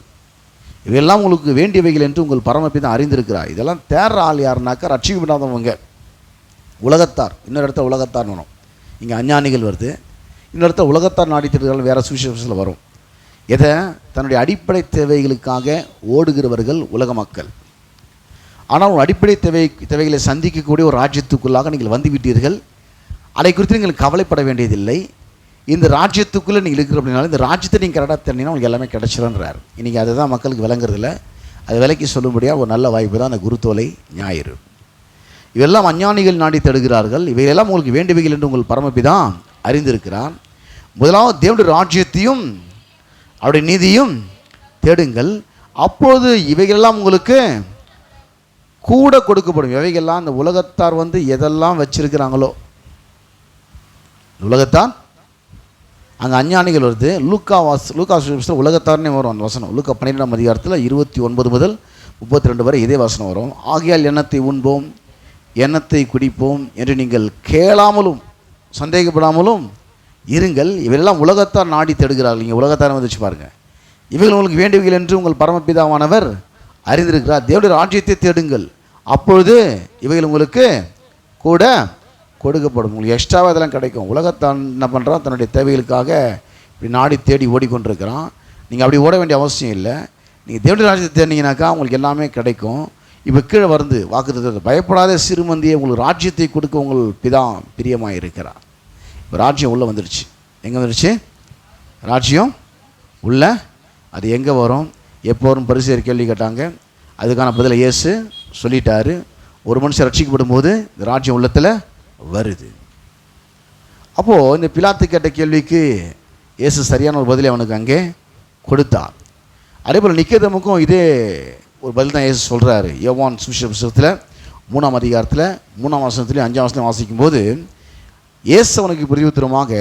A: இவையெல்லாம் உங்களுக்கு வேண்டியவைகள் என்று உங்கள் பரமபிதான் அறிந்திருக்கிறார். இதெல்லாம் தேடுற ஆள் யாருனாக்கா ரட்சிக்கப்படாதவங்க, உலகத்தார். இன்னொரு இடத்துல உலகத்தார் வரும், இங்கே அஞ்ஞானிகள் வருது. இன்னொரு இடத்துல உலகத்தார் நாடி தேடுகிறார்கள் வேறு சுவிசேஷத்தில் வரும். எதை? தன்னுடைய அடிப்படை தேவைகளுக்காக ஓடுகிறவர்கள் உலக மக்கள். ஆனால் ஒரு அடிப்படை தேவைகளை சந்திக்கக்கூடிய ஒரு ராஜ்யத்துக்குள்ளாக நீங்கள் வந்துவிட்டீர்கள். அதை குறித்து நீங்கள் கவலைப்பட வேண்டியதில்லை. இந்த ராஜ்யத்துக்குள்ளே நீங்கள் இருக்கிற அப்படின்னாலும் இந்த ராஜ்யத்தை நீங்கள் கரெக்டாக தெரிஞ்சிங்கன்னா உங்களுக்கு எல்லாமே கிடச்சிடுன்றார். இன்றைக்கி அதுதான் மக்களுக்கு விளங்குறதில்ல. அது விலைக்கு சொல்லும்படியாக ஒரு நல்ல வாய்ப்பு தான் அந்த குருத்தோலை ஞாயிறு. இவெல்லாம் அஞ்ஞானிகள் நாடி தேடுகிறார்கள், இவையெல்லாம் உங்களுக்கு வேண்டியவைகள் என்று உங்கள் பரமபிதான் அறிந்திருக்கிறார். முதலாவது தேவனுடைய ராஜ்யத்தையும் அவருடைய நீதியும் தேடுங்கள், அப்போது இவைகளெல்லாம் உங்களுக்கு கூட கொடுக்கப்படும். இவைகள்லாம் இந்த உலகத்தார் எதெல்லாம் வச்சிருக்கிறாங்களோ, உலகத்தார் அங்கே அஞ்ஞானிகள் வருது. லூக்கா உலகத்தார்னே வரும் அந்த வசனம். லூக்கா 12ஆம் அதிகாரத்தில் 29 முதல் 32 வரை இதே வசனம் வரும். ஆகையால் எண்ணத்தை உண்போம், எண்ணத்தை குடிப்போம் என்று நீங்கள் கேளாமலும் சந்தேகப்படாமலும் இருங்கள், இவையெல்லாம் உலகத்தார் நாடி தேடுகிறார்கள். நீங்கள் உலகத்தார் வச்சு பாருங்கள். இவைகள் உங்களுக்கு வேண்டியவைகள் என்று உங்கள் பரமபிதாவானவர் அறிந்திருக்கிறார். தேவனுடைய ராஜ்யத்தை தேடுங்கள், அப்பொழுது இவைகள் உங்களுக்கு கூட கொடுக்கப்படும். உங்களுக்கு எக்ஸ்ட்ராவாக இதெல்லாம் கிடைக்கும். உலகத்தான் என்ன பண்ணுறான்? தன்னுடைய தேவைகளுக்காக இப்படி நாடி தேடி ஓடிக்கொண்டிருக்கிறான். நீங்கள் அப்படி ஓட வேண்டிய அவசியம் இல்லை. நீங்கள் தேவனுடைய ராஜ்யத்தை தேடினீங்கன்னாக்கா உங்களுக்கு எல்லாமே கிடைக்கும். இப்போ கீழே வந்து வாக்குத்தத்தத்தை, பயப்படாத சிறுமந்தியை உங்களுக்கு ராஜ்யத்தை கொடுக்க உங்கள் பிதா பிரியமாக இருக்கிறார். இப்போ ராஜ்யம் உள்ளே வந்துடுச்சு. எங்கே வந்துடுச்சு ராஜ்யம்? உள்ள. அது எங்கே வரும், எப்போ வரும்? பரிசேயர் கேள்வி கேட்டாங்க. அதுக்கான பதிலை இயேசு சொல்லிட்டாரு. ஒரு மனுஷன் ரட்சிக்கப்படும் போது இந்த ராஜ்யம் உள்ளத்தில் வருது. அப்போது இந்த பிலாத்து கேட்ட கேள்விக்கு இயேசு சரியான ஒரு பதிலை அவனுக்கு அங்கே கொடுத்தார். அதே போல் நிக்கோதேமுக்கும் இதே ஒரு பதில் தான் இயேசு சொல்கிறாரு. யோவான் சுவிசேஷத்தில் 3ஆம் அதிகாரத்தில் 3ஆம் வசனத்துலேயும் 5ஆம் வசனம் வாசிக்கும்போது இயேசு அவனுக்கு பிரதியுத்தரமாக,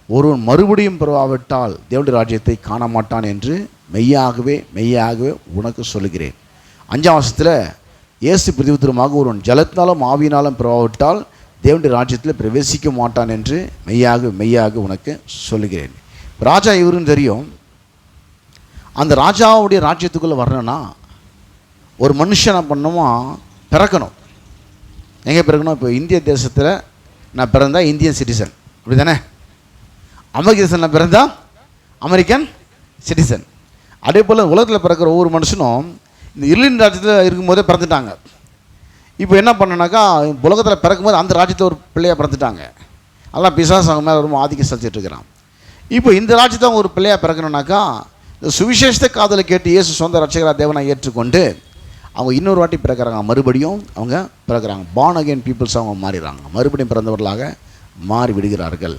A: ஒருவன் மறுபடியும் பிறவாவிட்டால் தேவனுடைய ராஜ்யத்தை காண மாட்டான் என்று மெய்யாகவே மெய்யாகவே உனக்கு சொல்லுகிறேன். 5ஆம் வசனத்தில் இயேசு பிரதியுத்தரமாக, ஒருவன் ஜலத்தினாலும் ஆவியினாலும் பிறவாவிட்டால் தேவனுடைய ராஜ்யத்தில் பிரவேசிக்க மாட்டான் என்று மெய்யாக மெய்யாக உனக்கு சொல்லுகிறேன். ராஜா இவருன்னு தெரியும். அந்த ராஜாவுடைய ராஜ்யத்துக்குள்ளே வரணும்னா ஒரு மனுஷனை பண்ணணுமா பிறக்கணும். எங்கே பிறக்கணும்? இப்போ இந்திய தேசத்தில் நான் பிறந்தா இந்தியன் சிட்டிசன், அப்படி தானே? அமெரிக்க தேசத்தில் பிறந்தா அமெரிக்கன் சிட்டிசன். அதே போல் உலகத்தில் பிறக்கிற ஒவ்வொரு மனுஷனும் இந்த இருளின் ராஜ்யத்தில் இருக்கும்போதே பிறந்துட்டாங்க. இப்போ என்ன பண்ணனாக்கா, உலகத்தில் பிறக்கும்போது அந்த ராஜ்யத்தில் ஒரு பிள்ளையாக பிறந்துட்டாங்க. அதெல்லாம் பிசாசு அவங்க மேலே ரொம்ப ஆதிக்கம் செலுத்திட்டுருக்கிறான். இப்போ இந்த ராஜ்யத்தை ஒரு பிள்ளையாக பிறக்கணுன்னாக்கா இந்த சுவிசேஷத்தை காதலை கேட்டு இயேசு சொந்த ரட்சகராக தேவனை ஏற்றுக்கொண்டு அவங்க இன்னொரு வாட்டி பிறக்கிறாங்க. மறுபடியும் அவங்க பிறக்கிறாங்க. பார்ன் அகெயின் பீப்புள்ஸ் அவங்க மாறிடுறாங்க. மறுபடியும் பிறந்தவர்களாக மாறி விடுகிறார்கள்.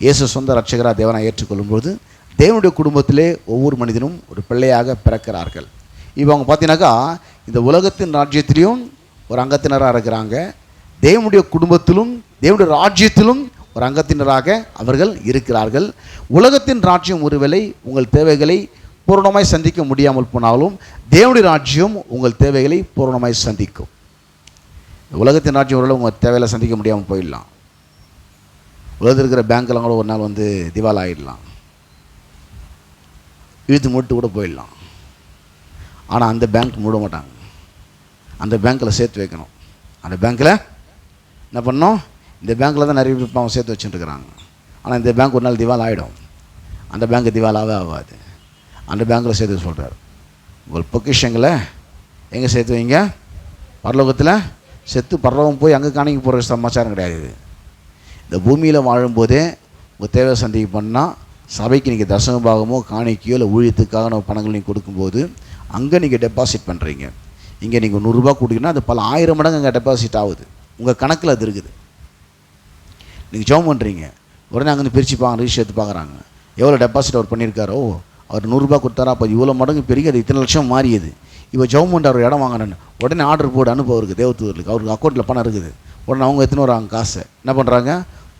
A: இயேசு சொந்த ரட்சகராக தேவனை ஏற்றுக்கொள்ளும்போது தேவனுடைய குடும்பத்திலே ஒவ்வொரு மனிதனும் ஒரு பிள்ளையாக பிறக்கிறார்கள். இப்போ அவங்க பார்த்தீங்கன்னாக்கா இந்த உலகத்தின் ராஜ்யத்திலையும் ஒரு அங்கத்தினராக இருக்கிறாங்க. தேவனுடைய குடும்பத்திலும் தேவனுடைய ராஜ்யத்திலும் ஒரு அங்கத்தினராக அவர்கள் இருக்கிறார்கள். உலகத்தின் ராஜ்யம் ஒருவேளை உங்கள் தேவைகளை பூரணமாய் சந்திக்க முடியாமல் போனாலும் தேவனுடைய ராஜ்யம் உங்கள் தேவைகளை பூரணமாய் சந்திக்கும். உலகத்தின் ராஜ்யம் ஒருவேளை உங்கள் தேவைகளை சந்திக்க முடியாமல் போயிடலாம். உலகத்தில் இருக்கிற பேங்க்கெல்லாம் கூட ஒரு நாள் திவால் ஆகிடலாம், இழுத்து மூட்டு கூட போயிடலாம். ஆனால் அந்த பேங்க் மூட மாட்டாங்க. அந்த பேங்க்கில் சேர்த்து வைக்கணும். அந்த பேங்க்கில் என்ன பண்ணணும்? இந்த பேங்க்கில் தான் நிறைய பேர் அவங்க சேர்த்து வச்சுட்டுருக்குறாங்க. ஆனால் இந்த பேங்க் ஒரு நாள் திவால் ஆகிடும். அந்த பேங்க் திவாலாகவே ஆகாது. அந்த பேங்க்கில் சேர்த்து சொல்கிறார், உங்கள் பொக்கிஷங்களை எங்கே சேர்த்து வைங்க? பரலோகத்தில் செத்து பரலோகம் போய் அங்கே காணிக்க போகிற சமாச்சாரம் கிடையாது. இது இந்த பூமியில் வாழும்போதே உங்கள் தேவை சந்திக்கு பண்ணால் சபைக்கு நீங்கள் தசம பாகமோ காணிக்கையோ இல்லை ஊழியத்துக்காக நம்ம பணங்கள் நீங்கள் கொடுக்கும்போது அங்கே நீங்கள் டெபாசிட் பண்ணுறீங்க. இங்கே நீங்கள் 100 ரூபா கொடுத்தீங்கன்னா அது பல 1000 மடங்கு அங்கே டெபாசிட் ஆகுது. உங்கள் கணக்கில் அது இருக்குது. நீங்கள் ஜெபம் பண்ணுறீங்க, உடனே அங்கேருந்து பிரித்து பார்க்குறாங்க, ரிஜிஸ்டர் எடுத்து பார்க்குறாங்க எவ்வளோ டெபாசிட் அவர் பண்ணியிருக்காரோ. அவர் 100 ரூபா கொடுத்தாரா, அப்போ இவ்வளோ மடங்கு பெருகி அது இத்தனை லட்சம் மாறியது. இப்போ ஜெபம் பண்ணுற ஒரு இடம் வாங்கினேன்னு உடனே ஆர்டர் போட்டு அனுப்ப இருக்குது தேவதூதர்களுக்கு. அவருக்கு அக்கௌண்ட்டில் பணம் இருக்குது. உடனே அவங்க எத்தனை வராங்க காசை என்ன பண்ணுறாங்க,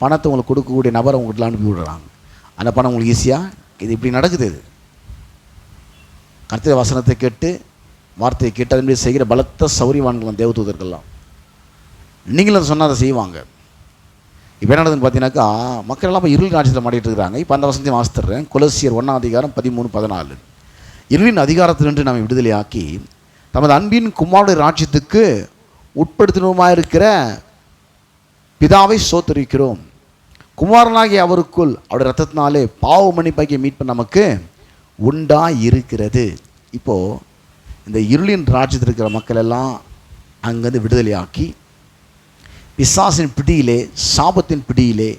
A: பணத்தை உங்களுக்கு கொடுக்கக்கூடிய நபரை உங்கள்கிட்ட அனுப்பி விடுறாங்க. அந்த பணம் உங்களுக்கு ஈஸியாக இது இப்படி நடக்குது. இது கர்த்தருடைய வசனத்தை கேட்டு வார்த்தையை கேட்டு அதன்படி செய்கிற பலத்த சௌரியவான்கள் தேவதூதர்கள்லாம். நீங்களும் அதை சொன்னால் அதை செய்வாங்க. இப்போ என்ன நடக்குதுன்னு பார்த்தீங்கன்னாக்கா, மக்கள் எல்லாம் இப்போ இருள் ராஜ்யத்தில் மாட்டிகிட்டு இருக்கிறாங்க. இப்போ அந்த வசனத்தையும் வாசித்துறேன். கொலோசியர் 1:13-14. இருளின் அதிகாரத்தினின்று நாம் விடுதலையாக்கி தமது அன்பின் குமாரனுடைய ராஜ்யத்துக்கு உட்படுத்தினோமாக இருக்கிற பிதாவை சோத்தரிக்கிறோம். குமாரனாகிய அவருக்குள் அவருடைய ரத்தத்தினாலே பாவ மன்னிப்பாகிய மீட்பு நமக்கு உண்டாயிருக்கிறது. இப்போது இந்த இருளின் ராஜ்யத்தில் இருக்கிற மக்கள் எல்லாம் அங்கேருந்து விடுதலையாக்கி பிசாசின் பிடியிலே, சாபத்தின் பிடியிலே,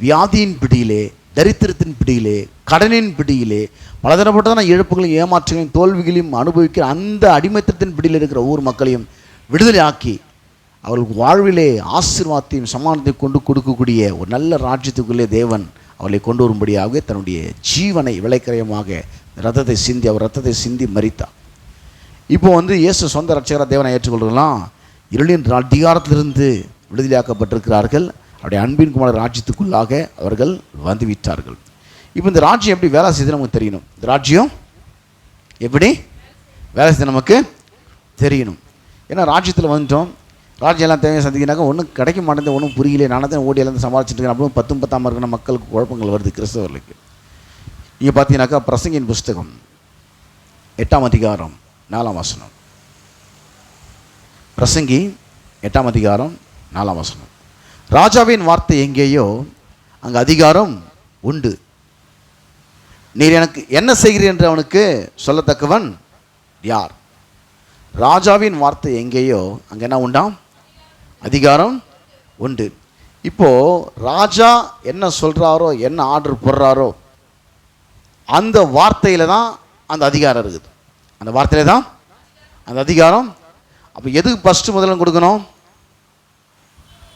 A: வியாதியின் பிடியிலே, தரித்திரத்தின் பிடியிலே, கடனின் பிடியிலே, பலதரப்பட்டதான இழப்புகளையும் ஏமாற்றங்களையும் தோல்விகளையும் அனுபவிக்கிற அந்த அடிமைத்தத்தின் பிடியில் இருக்கிற ஒவ்வொரு மக்களையும் விடுதலையாக்கி அவர்களுக்கு வாழ்விலே ஆசீர்வாதத்தையும் சமாதானத்தையும் கொண்டு கொடுக்கக்கூடிய ஒரு நல்ல ராஜ்யத்துக்குள்ளே தேவன் அவளை கொண்டு வரும்படியாக தன்னுடைய ஜீவனை விலைக்கரையமாக ரத்தத்தை சிந்தி, அவர் ரத்தத்தை சிந்தி மரித்தார். இப்போ இயேசு சொந்த ரட்சகராக தேவனை ஏற்றுக்கொள்ளலாம். இருளின் அதிகாரத்திலிருந்து விடுதலையாக்கப்பட்டிருக்கிறார்கள். அவருடைய அன்பின் குமார ராஜ்யத்துக்குள்ளாக அவர்கள் வந்துவிட்டார்கள். இப்போ இந்த ராஜ்யம் எப்படி வேலை செய்து நமக்கு தெரியணும். இந்த ராஜ்யம் எப்படி வேலை செய்து நமக்கு தெரியணும். ஏன்னா ராஜ்யத்தில் வந்துட்டோம், ராஜ்யம் எல்லாம் தேவையை சந்திக்கினாக்கா ஒன்றும் கிடைக்க மாட்டேங்குது, ஒன்றும் புரியல, நான் தான் ஓடி எல்லாம் சமாளிச்சுட்டு இருக்கேன். அப்படியும் 10 இருக்கிற மக்களுக்கு குழப்பங்கள் வருது கிறிஸ்தவர்களுக்கு. நீங்கள் பார்த்தீங்கன்னாக்கா பிரசங்கியின் புஸ்தகம் 8:4. பிரசங்கி 8:4. ராஜாவின் வார்த்தை எங்கேயோ அங்கே அதிகாரம் உண்டு. நீர் எனக்கு என்ன செய்கிறீர் என்று அவனுக்கு சொல்லத்தக்கவன் யார்? ராஜாவின் வார்த்தை எங்கேயோ அங்கே என்ன உண்டாம்? அதிகாரம் உண்டு. இப்போது ராஜா என்ன சொல்கிறாரோ, என்ன ஆர்டர் போடுறாரோ அந்த வார்த்தையில் தான் அந்த அதிகாரம் இருக்குது. அந்த வார்த்தையில் தான் அந்த அதிகாரம். அப்போ எதுக்கு ஃபஸ்ட்டு முதல்ல கொடுக்கணும்?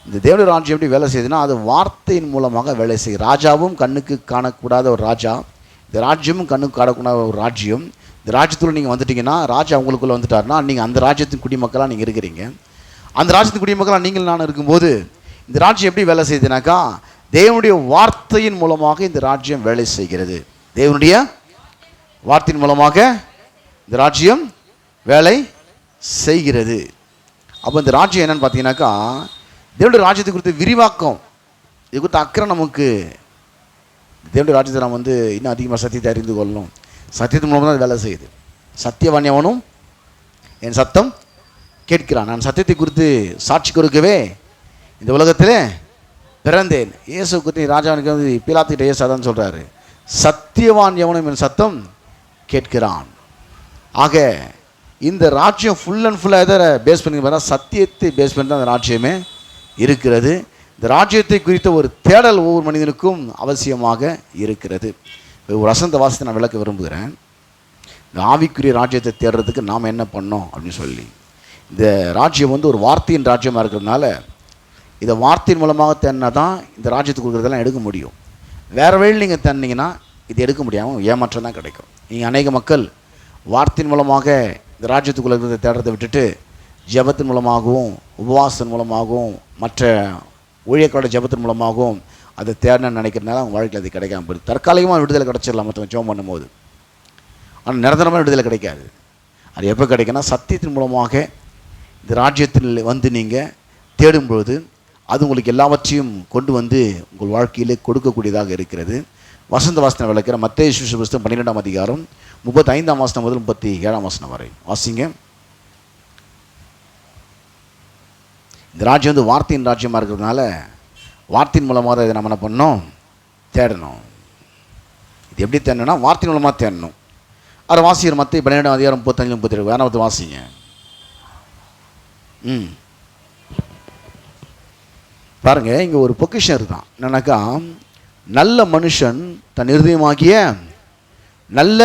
A: இந்த தேவனுடைய ராஜ்யம் எப்படி வேலை செய்யுதுன்னா அது வார்த்தையின் மூலமாக வேலை செய்யும். ராஜாவும் கண்ணுக்கு காணக்கூடாத ஒரு ராஜா, இந்த ராஜ்யமும் கண்ணுக்கு காணக்கூடாத ஒரு ராஜ்யம். இந்த ராஜ்யத்தில் நீங்கள் வந்துட்டீங்கன்னா, ராஜா உங்களுக்குள்ளே வந்துட்டாருன்னா நீங்கள் அந்த ராஜ்யத்தின் குடிமக்களாக நீங்கள் இருக்கிறீங்க. அந்த ராஜ்யத்தின் குடிமக்களாக நீங்கள் நான் இருக்கும்போது இந்த ராஜ்யம் எப்படி வேலை செய்யுதுனாக்கா தேவனுடைய வார்த்தையின் மூலமாக இந்த ராஜ்யம் வேலை செய்கிறது. தேவனுடைய வார்த்தையின் மூலமாக இந்த ராஜ்யம் வேலை செய்கிறது. அப்போ இந்த ராஜ்யம் என்னன்னு பார்த்தீங்கன்னாக்கா தேவனுடைய ராஜ்யத்தை குறித்து விரிவாக்கம், இது குறித்த அக்கறை நமக்கு. தேவனுடைய ராஜ்யத்தை நாம் இன்னும் அதிகமாக சத்தியத்தை அறிந்து கொள்ளணும். சத்தியத்தின் மூலமாக தான் வேலை செய்யுது. சத்தியவான் எவனும் என் சத்தம் கேட்கிறான், நான் சத்தியத்தை குறித்து சாட்சி கொடுக்கவே இந்த உலகத்தில் பிறந்தேன். இயேசு குறித்து ராஜாவுக்கு பிலாத்துக்கிட்ட இயேசு அதான் சொல்கிறாரு, சத்தியவான் எவனும் என் சத்தம் கேட்கிறான். ஆக இந்த ராஜ்யம் ஃபுல் அண்ட் ஃபுல்லாக எதை பேஸ் பண்ணி பார்த்தா சத்தியத்தை பேஸ் பண்ணி தான் அந்த ராஜ்யமே இருக்கிறது. இந்த ராஜ்யத்தை குறித்த ஒரு தேடல் ஒவ்வொரு மனிதனுக்கும் அவசியமாக இருக்கிறது. ஒரு வசந்த வாசத்தை நான் விளக்க விரும்புகிறேன். இந்த ஆவிக்குரிய ராஜ்யத்தை தேடுறதுக்கு நாம் என்ன பண்ணோம் அப்படின்னு சொல்லி, இந்த ராஜ்யம் ஒரு வார்த்தையின் ராஜ்யமாக இருக்கிறதுனால இதை வார்த்தையின் மூலமாக தேடினா தான் இந்த ராஜ்யத்துக்கு கொடுக்குறதெல்லாம் எடுக்க முடியும். வேறு வழியில் நீங்கள் தேடினீங்கன்னா இது எடுக்க முடியாமல் ஏமாற்றம் தான் கிடைக்கும். நீங்கள் அநேக மக்கள் வார்த்தையின் மூலமாக இந்த ராஜ்யத்துக்குள்ள இருக்கிறத தேடுறதை விட்டுட்டு ஜெபத்தின் மூலமாகவும் உபவாசத்தின் மூலமாகவும் மற்ற ஊழியர்களோட ஜெபத்தின் மூலமாகவும் அதை தேடணும்னு நினைக்கிறதுனால அவங்க வாழ்க்கையில் அது கிடைக்காம போகுது. தற்காலிகமாக விடுதலை கிடைச்சிடலாம் மற்றவங்க ஜெபம் பண்ணும்போது, ஆனால் நிரந்தரமான விடுதலை கிடைக்காது. அது எப்போ கிடைக்குன்னா சத்தியத்தின் மூலமாக இந்த ராஜ்யத்தில் நீங்கள் தேடும்பொழுது அது உங்களுக்கு எல்லாவற்றையும் கொண்டு உங்கள் வாழ்க்கையிலே கொடுக்கக்கூடியதாக இருக்கிறது. வசந்த வாசனை விளக்கிற மத்தேயு சுவிசேஷ புஸ்தகம் 12 35 முதல் 37 வரை வாசிங்க. இந்த ராஜ்யம் வார்த்தையின் ராஜ்யமாக இருக்கிறதுனால வார்த்தையின் மூலமாக இதை நம்ம என்ன பண்ணணும்? தேடணும். இது எப்படி தேடணும்னா வார்த்தையின் மூலமாக தேடணும். அதை வாசிக்கிற மத்தேயு 12 35 37 வேணாமத்து வாசிங்க. பாருங்க, இங்கே ஒரு பொக்கிஷம் இருந்தான். என்னன்னாக்கா, நல்ல மனுஷன் தன் இருதயமாகிய நல்ல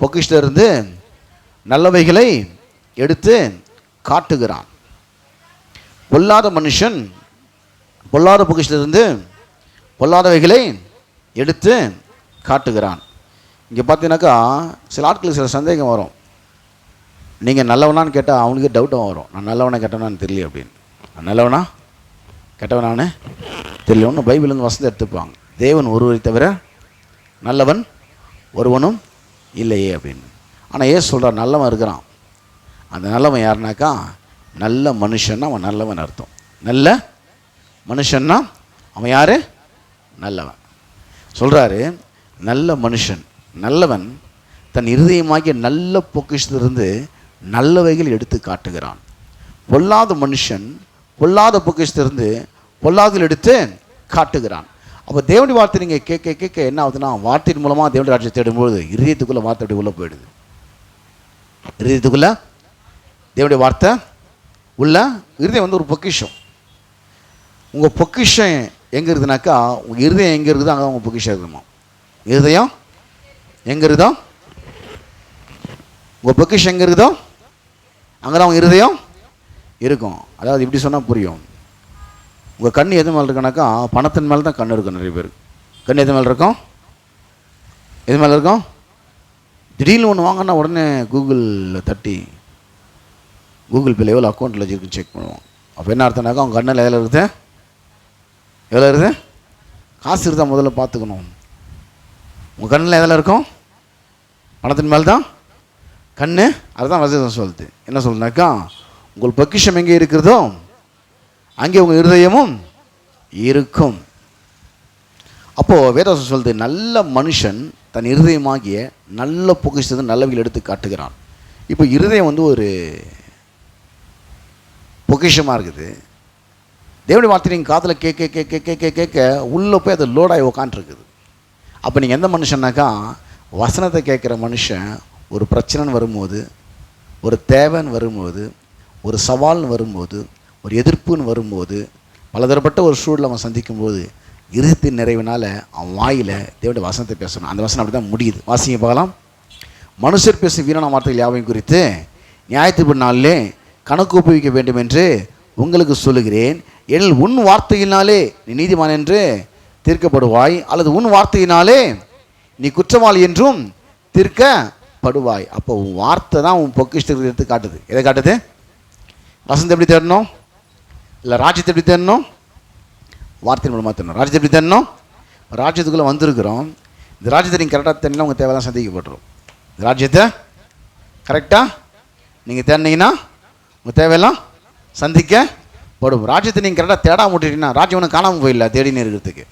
A: பொக்கிஷத்திலிருந்து நல்லவைகளை எடுத்து காட்டுகிறான். பொல்லாத மனுஷன் பொல்லாத பொக்கிஷத்திலிருந்து பொல்லாதவைகளை எடுத்து காட்டுகிறான். இங்கே பார்த்தீங்கன்னாக்கா, சில ஆட்களுக்கு சில சந்தேகம் வரும். நீங்கள் நல்லவனான்னு கேட்டால் அவனுக்கு டவுட்டும் வரும். நான் நல்லவனா கெட்டவனான்னு தெரியல அப்படின்னு. நான் நல்லவனா கெட்டவனான்னு தெரியல. ஒன்று பைபிள்லேருந்து வசதி எடுத்துப்பாங்க. தேவன் ஒருவரை தவிர நல்லவன் ஒருவனும் இல்லையே அப்படின்னு. ஆனால் ஏன் சொல்கிறார்? நல்லவன் இருக்கிறான். அந்த நல்லவன் யாருனாக்கா, நல்ல மனுஷன்னா அவன் நல்லவன் அர்த்தம். நல்ல மனுஷன்னா அவன் யார்? நல்லவன். சொல்கிறாரு, நல்ல மனுஷன் நல்லவன் தன் இருதயமாகிய நல்ல பொக்கிஷத்திலிருந்து நல்லவைகள் எடுத்து காட்டுகிறான். பொல்லாத மனுஷன் பொல்லாத பொக்கிஷத்திலிருந்து பொல்லாதல் எடுத்து காட்டுகிறான். அப்போ தேவனுடைய வார்த்தை நீங்கள் கேட்க கேட்க என்ன ஆகுதுன்னா, வார்த்தையின் மூலமாக தேவனுடைய ராஜ்யத்தை தேடும்போது இருதயத்துக்குள்ளே வார்த்தை அப்படி உள்ளே போயிடுது. இருதயத்துக்குள்ளே தேவனுடைய வார்த்தை உள்ள. இருதயம் வந்து ஒரு பொக்கிஷம். உங்கள் பொக்கிஷம் எங்கே இருக்குதுனாக்கா, உங்கள் இருதயம் எங்கே இருக்குதோ அங்கே உங்கள் பொக்கிஷம் இருக்குமா? இருதயம் எங்கே இருக்குதோ, உங்கள் பொக்கிஷம் எங்கே இருக்குதோ அங்கே தான் உங்கள் இருதயம் இருக்கும். அதாவது இப்படி சொன்னால் புரியும். உங்கள் கண் எது மேலே இருக்குனாக்கா, பணத்தின் மேலே தான் கண் இருக்கும். நிறைய பேர் கண் எது மேலே இருக்கும்? எது மேலே இருக்கும்? திடீர்னு ஒன்று வாங்கினா உடனே கூகுளில் தட்டி கூகுள் பேல எவ்வளோ அக்கௌண்ட்டில் வச்சுருக்கு செக் பண்ணுவோம். அப்போ என்ன அர்த்தம்னாக்கா, அவங்க கண்ணில் எதில் இருக்குது? எவ்வளோ இருக்குது? காசு இருந்தால் முதல்ல பார்த்துக்கணும். உங்கள் கண்ணில் எதில் இருக்கும்? பணத்தின் மேல் தான் கண். அதுதான் வசதி சொல்லுது. என்ன சொல்லுனாக்கா, உங்கள் பொக்கிஷம் எங்கே இருக்கிறதோ அங்கே உங்கள் இருதயமும் இருக்கும். அப்போது வேதவசம் சொல்லுது, நல்ல மனுஷன் தன் இருதயமாகிய நல்ல பொக்கிஷத்தை நல்லவைகள் எடுத்து காட்டுகிறான். இப்போ இருதயம் வந்து ஒரு பொக்கிஷமாக இருக்குது. தேவனுடைய வார்த்தை நீங்கள் காதில் கேட்க கேட்க கேட்க கேட்க உள்ளே போய் அது லோடாகி உக்காண்ட்ருக்குது. அப்போ நீங்கள் எந்த மனுஷன்னாக்கா, வசனத்தை கேட்குற மனுஷன் ஒரு பிரச்சனைன்னு வரும்போது, ஒரு தேவைன்னு வரும்போது, ஒரு சவால்னு வரும்போது, ஒரு எதிர்ப்புன்னு வரும்போது, பலதரப்பட்ட ஒரு சூழலை அவன் சந்திக்கும்போது இருதயத்தின் நிறைவினால் அவன் வாயில் தேவனுடைய வசனத்தை பேசணும். அந்த வசனம் அப்படி தான் முடியுது. வாசிங்க பார்க்கலாம். மனுஷர் பேசும் வீணான வார்த்தைகள் யாவையும் குறித்து நியாயத்தீர்ப்பு நாளிலே கணக்கு ஒப்புவிக்க வேண்டும் என்று உங்களுக்கு சொல்லுகிறேன். ஏனில் உன் வார்த்தையினாலே நீ நீதிமான் என்று தீர்க்கப்படுவாய், அல்லது உன் வார்த்தையினாலே நீ குற்றவாளி என்றும் தீர்க்கப்படுவாய். அப்போ உன் வார்த்தை தான் உன் பொக்கிஷத்தை எடுத்து காட்டுது. எதை காட்டுது? வசனத்தை எப்படி தேடணும்? இல்லை ராஜ்யத்தை எப்படி தேடணும்? வார்த்தையின் மூலமாக தேடணும். ராஜ்யத்தை எப்படி தேடணும்? ராஜ்யத்துக்குள்ளே வந்திருக்கிறோம். இந்த ராஜ்யத்தை நீங்கள் கரெக்டாக தேடினா உங்கள் தேவையெல்லாம் சந்திக்கப்பட்டுரும். இந்த ராஜ்யத்தை கரெக்டாக நீங்கள் தேடினீங்கன்னா உங்கள் தேவையெல்லாம் சந்திக்கப்படும். ராஜ்யத்தை நீங்கள் கரெக்டாக தேடாம விட்டுட்டீங்கன்னா ராஜ்யம் ஒன்று காணாமல் போயிடல தேடினு இருக்கிறதுக்கு.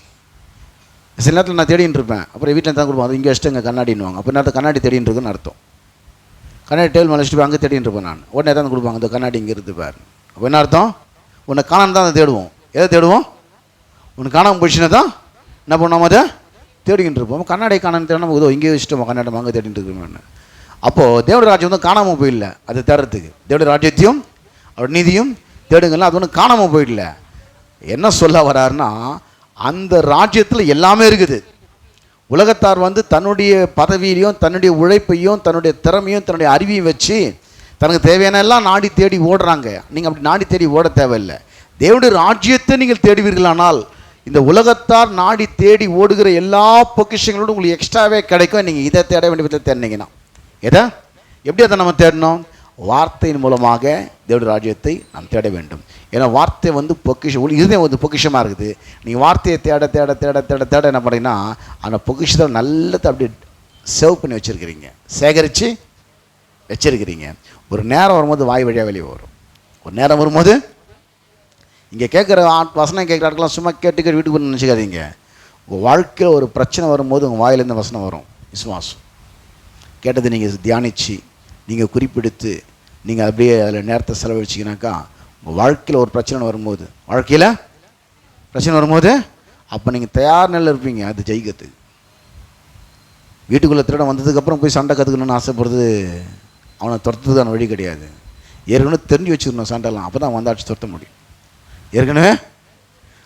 A: சில நேரத்தில் நான் தேடின்னு இருப்பேன், அப்புறம் வீட்டில் தான் கொடுப்போம், அது இங்கே வச்சுட்டு இங்கே கண்ணாடின்னுவாங்க. அப்போ நேரத்தில் கண்ணாடி தேடின்னு இருக்குன்னு அர்த்தம். கண்ணாடி டேபிள் மேலே வச்சுட்டு போய் அங்கே தேடின்னு இருப்பேன் நான். உடனே தான் கொடுப்பாங்க, இந்த கண்ணாடி இங்கே இருந்து பாரு. அப்போ என்ன அர்த்தம்? உன்னை காணாமல் தான் அதை தேடுவோம். எதை தேடுவோம்? உனக்கு காணாமல் போயிடுச்சுன்னா தான் என்ன பண்ணுவோம்? அதை தேடிக்கிட்டு இருப்போம். கண்ணாடி காணாமல் தேட நமக்கு இதோ இங்கே வச்சுட்டோம், கண்ணாடி அங்கே தேடிட்டு இருக்கோம்னு. அப்போது தேவடைய ராஜ்யம் வந்து காணாமல் போயிடல, அது தேடுறதுக்கு. தேவடைய ராஜ்யத்தையும் அவருடைய நீதியும் தேடுங்கள்லாம் அது ஒன்று காணாமல் போயிடல. என்ன சொல்ல வர்றாருன்னா, அந்த ராஜ்யத்தில் எல்லாமே இருக்குது. உலகத்தார் வந்து தன்னுடைய பதவியிலையும் தன்னுடைய உழைப்பையும் தன்னுடைய திறமையும் தன்னுடைய அறிவையும் வச்சு தனக்கு தேவையான எல்லாம் நாடி தேடி ஓடுறாங்க. நீங்கள் அப்படி நாடி தேடி ஓட தேவையில்லை. தேவனுடைய ராஜ்யத்தை நீங்கள் தேடுவீர்களானால் இந்த உலகத்தார் நாடி தேடி ஓடுகிற எல்லா பொக்கிஷங்களோடும் உங்களுக்கு எக்ஸ்ட்ராவே கிடைக்கும். நீங்கள் இதை தேட வேண்டிய விதத்தை தேடினீங்கன்னா எதை எப்படி அதை நம்ம தேடணும்? வார்த்தையின் மூலமாக தேவனுடைய ராஜ்யத்தை நாம் தேட வேண்டும். ஏன்னா வார்த்தை வந்து பொக்கிஷம், இதுதான் வந்து பொக்கிஷமாக இருக்குது. நீங்கள் வார்த்தையை தேட தேட தேட தேட தேட என்ன பண்ணீங்கன்னா அந்த பொக்கிஷத்தை நல்லதை அப்படி சேவ் பண்ணி வச்சுருக்கிறீங்க, சேகரித்து வச்சுருக்கிறீங்க. ஒரு நேரம் வரும்போது வாய் வழியாக வெளியே வரும். ஒரு நேரம் வரும்போது இங்கே கேட்குற வசனம் கேட்குற ஆட்கள்லாம் சும்மா கேட்டுக்கிட்டு வீட்டுக்கு போய் நினச்சிக்காதீங்க. உங்கள் வாழ்க்கையில் ஒரு பிரச்சனை வரும்போது உங்கள் வாயிலேருந்து வசனம் வரும். விசுவாசம் கேட்டது நீங்கள் தியானித்து நீங்கள் குறிப்பிடுத்து நீங்கள் அப்படியே அதில் நேரத்தை செலவழிச்சிங்கனாக்கா உங்கள் வாழ்க்கையில் ஒரு பிரச்சனை வரும்போது, வாழ்க்கையில் பிரச்சனை வரும்போது அப்போ நீங்கள் தயார் நிலையில் இருப்பீங்க அது ஜெயிக்கிறதுக்கு. வீட்டுக்குள்ளே திருட வந்ததுக்கப்புறம் போய் சண்டை கற்றுக்கணும்னு ஆசைப்படுறது அவனை துரத்துறதுக்கான வழி கிடையாது. ஏற்கனவே தெரிஞ்சு வச்சுக்கணும் சண்டைலாம். அப்போ தான் வந்தாச்சு துரத்த முடியும். ஏற்கனவே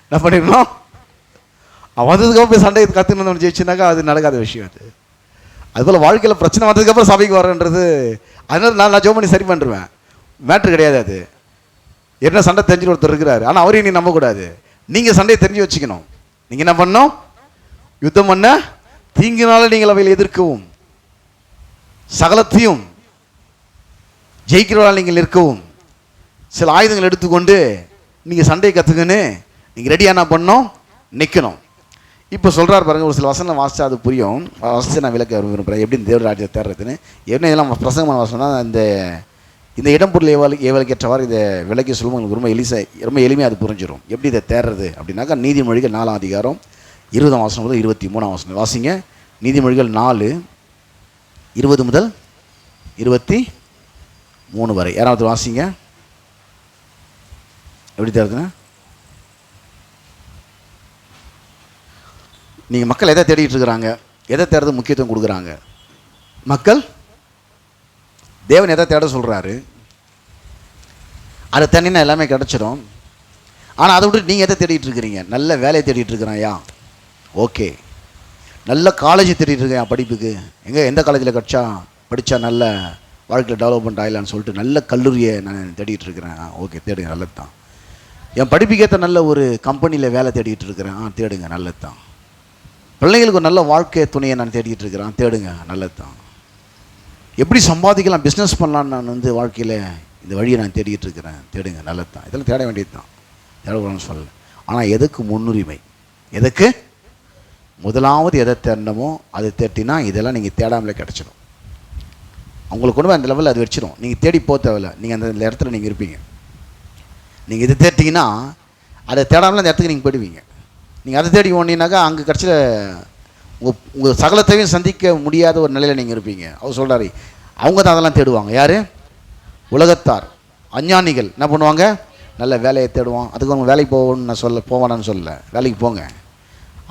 A: என்ன பண்ணிடணும், வந்ததுக்கப்புறம் போய் சண்டை கற்றுக்கணும்னு ஜெயிச்சுனாக்கா அது நடக்காத விஷயம். அதுபோல் வாழ்க்கையில் பிரச்சனை வந்ததுக்கப்புறம் சபைக்கு வரேன்றது, அதனால நான் ஜோம் பண்ணி சரி பண்ணுறேன், மேட்ரு கிடையாது. அது என்ன சண்டை தெரிஞ்சு ஒருத்தர் இருக்கிறாரு, ஆனால் அவரையும் நீ நம்பக்கூடாது. நீங்கள் சண்டையை தெரிஞ்சு வச்சுக்கணும். நீங்கள் என்ன பண்ணணும், யுத்தம் பண்ண தீங்கினால நீங்கள் அவையில் எதிர்க்கவும் சகலத்தையும் ஜெயிக்கிறவர்களால் நீங்கள் நிற்கவும் சில ஆயுதங்கள் எடுத்துக்கொண்டு நீங்கள் சண்டையை கற்றுக்குன்னு நீங்கள் ரெடியாக என்ன பண்ணணும், நிற்கணும். இப்போ சொல்கிறார் பாருங்கள், ஒரு சில வசனம் வாசித்தா அது புரியும். வாசித்து நான் விளக்க விரும்புகிறேன் எப்படி இந்த தேவ ராஜ்யத்தை தேடுறதுன்னு. என்ன இதெல்லாம் பிரசங்கமான வசனம் தான். இந்த இடம்பொருள் ஏவலுக்கேற்றவாறு இதை விளக்கி சொல்லுவோம். உங்களுக்கு ரொம்ப எளிமையாக அது புரிஞ்சிடும் எப்படி இதை தேடுறது அப்படின்னாக்கா. நீதிமொழிகள் 4ஆம் அதிகாரம் 20ஆம் வசனம் முதல் 23ஆம் வசனம் வாசிங்க. நீதிமொழிகள் 4 20 முதல் 23 வரை. யாராவது வாசிங்க. எப்படி தேடுதுன்னா, நீங்கள் மக்கள் எதை தேடிட்டு இருக்கிறாங்க, எதை தேடுறது முக்கியத்துவம் கொடுக்குறாங்க மக்கள். தேவன் எதை தேட சொல்கிறாரு, அதை தண்ணினா எல்லாமே கிடச்சிடும். ஆனால் அதை விட்டு நீங்கள் எதை தேடிட்டு இருக்கிறீங்க, நல்ல வேலையை தேடிட்டு இருக்கிறாயா, ஓகே. நல்ல காலேஜ் தேடிட்டு இருக்கேன் படிப்புக்கு, எந்த காலேஜில் படித்தா நல்ல வாழ்க்கையில் டெவலப்மெண்ட் ஆகலான்னு சொல்லிட்டு நல்ல கல்லூரியை நான் தேடிட்டு இருக்கிறேன், ஓகே தேடுங்க, நல்லது தான். என் படிப்புக்கேற்ற நல்ல ஒரு கம்பெனியில் வேலை தேடிட்டு இருக்கிறேன், தேடுங்க, நல்லது தான். பிள்ளைங்களுக்கு ஒரு நல்ல வாழ்க்கை துணையை நான் தேடிட்டு இருக்கிறேன், தேடுங்க, நல்லது தான். எப்படி சம்பாதிக்கலாம், பிஸ்னஸ் பண்ணலான்னு நான் வாழ்க்கையில் இந்த வழியை நான் தேடிட்டு இருக்கிறேன், தேடுங்க, நல்லது தான். இதெல்லாம் தேட வேண்டியது தான், தேடக்கூடாதுன்னு சொல்லலை. ஆனால் எதுக்கு முன்னுரிமை, எதுக்கு முதலாவது எதை தேடணுமோ அதை தேட்டினா இதெல்லாம் நீங்கள் தேடாமலே கிடச்சிடும். அவங்களுக்கு கொண்டு போய் அந்த லெவலில் அது வச்சிடும். நீங்கள் தேடி போக தேவையில்லை, நீங்கள் அந்த இடத்துல நீங்கள் இருப்பீங்க. நீங்கள் இதை தேட்டிங்கன்னா அதை தேடாமலே அந்த இடத்துக்கு நீங்கள் போயிடுவீங்க. நீங்கள் அதை தேடி ஓடினாக்கா அங்கே கடைசியில் உங்கள் சகலத்தையும் சந்திக்க முடியாத ஒரு நிலையில் நீங்கள் இருப்பீங்க. அவர் சொல்கிறாரு, அவங்க தான் அதெல்லாம் தேடுவாங்க. யார்? உலகத்தார், அஞ்ஞானிகள் என்ன பண்ணுவாங்க, நல்ல வேலையை தேடுவான். அதுக்கு அவங்க வேலைக்கு போகணும்னு நான் போவானான்னு சொல்லலை, வேலைக்கு போங்க.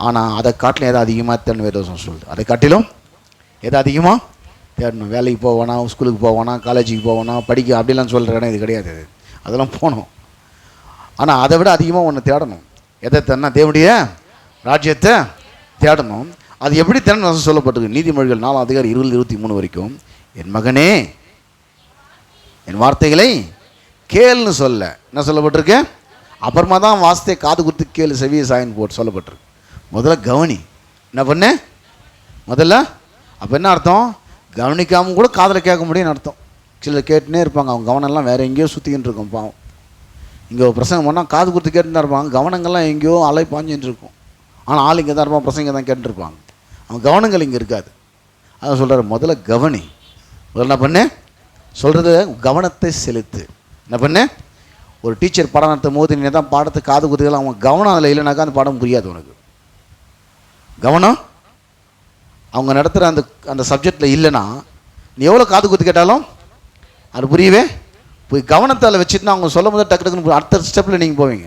A: ஆனால் அதை காட்டிலும் எதை அதிகமாக தேடணும் வேதவசனம் சொல்லுது. அதை காட்டிலும் எதை அதிகமாக தேடணும். வேலைக்கு போவானா, ஸ்கூலுக்கு போவானா, காலேஜுக்கு போவானா, படிக்க அப்படிலாம் சொல்கிற இடம் இது கிடையாது. அதெல்லாம் போகணும். ஆனால் அதை விட அதிகமாக ஒன்று தேடணும். எதை தேடனா, தேவனுடைய ராஜ்யத்தை தேடணும். அது எப்படி தேடணும் சொல்லப்பட்டிருக்கு. நீதிமொழிகள் 4ஆம் அதிகாரம் 20-23 வரைக்கும். என் மகனே என் வார்த்தைகளை கேள்னு சொல்ல என்ன சொல்லப்பட்டிருக்கு. அப்புறமா தான் வார்த்தை காது குத்து கேளு செவிய சாயின்னு போட்டு சொல்லப்பட்டிருக்கு. முதல்ல கவனி, என்ன பண்ணு முதல்ல. அப்போ என்ன அர்த்தம், கவனிக்காமல் கூட காதில் கேட்க முடியும்னு அர்த்தம். சிலர் கேட்டுனே இருப்பாங்க, அவங்க கவனம்லாம் வேறு எங்கேயோ சுற்றிக்கிட்டு இருக்கும். பாவம், இங்கே பிரசங்கம் பண்ணால் காது கொடுத்து கேட்டுன்னு தான் இருப்பாங்க, கவனங்கள்லாம் எங்கேயோ அலை பாஞ்சின்னு இருக்கும். ஆனால் ஆள் இங்கே தான் இருப்பான், பிரசங்க தான் கேட்டுருப்பாங்க, அவங்க கவனங்கள் இங்கே இருக்காது. அதான் சொல்கிறார், முதல்ல கவனி. முதல்ல என்ன பண்ணு சொல்கிறது, கவனத்தை செலுத்து. என்ன பண்ணு, ஒரு டீச்சர் பாடம் நடத்தும் போது நீ தான் பாடத்தை காது குத்துக்கலாம், அவங்க கவனம் அதில் இல்லைனாக்கா அந்த பாடம் புரியாது உனக்கு. கவனம் அவங்க நடத்துகிற அந்த சப்ஜெக்டில் இல்லைன்னா நீ எவ்வளோ காது குத்து கேட்டாலும் அது புரியவே போய் கவனத்தால் வச்சுட்டுனா அவங்க சொல்லும் போது டக்கு டக்குன்னு அடுத்த ஸ்டெப்பில் நீங்கள் போவீங்க.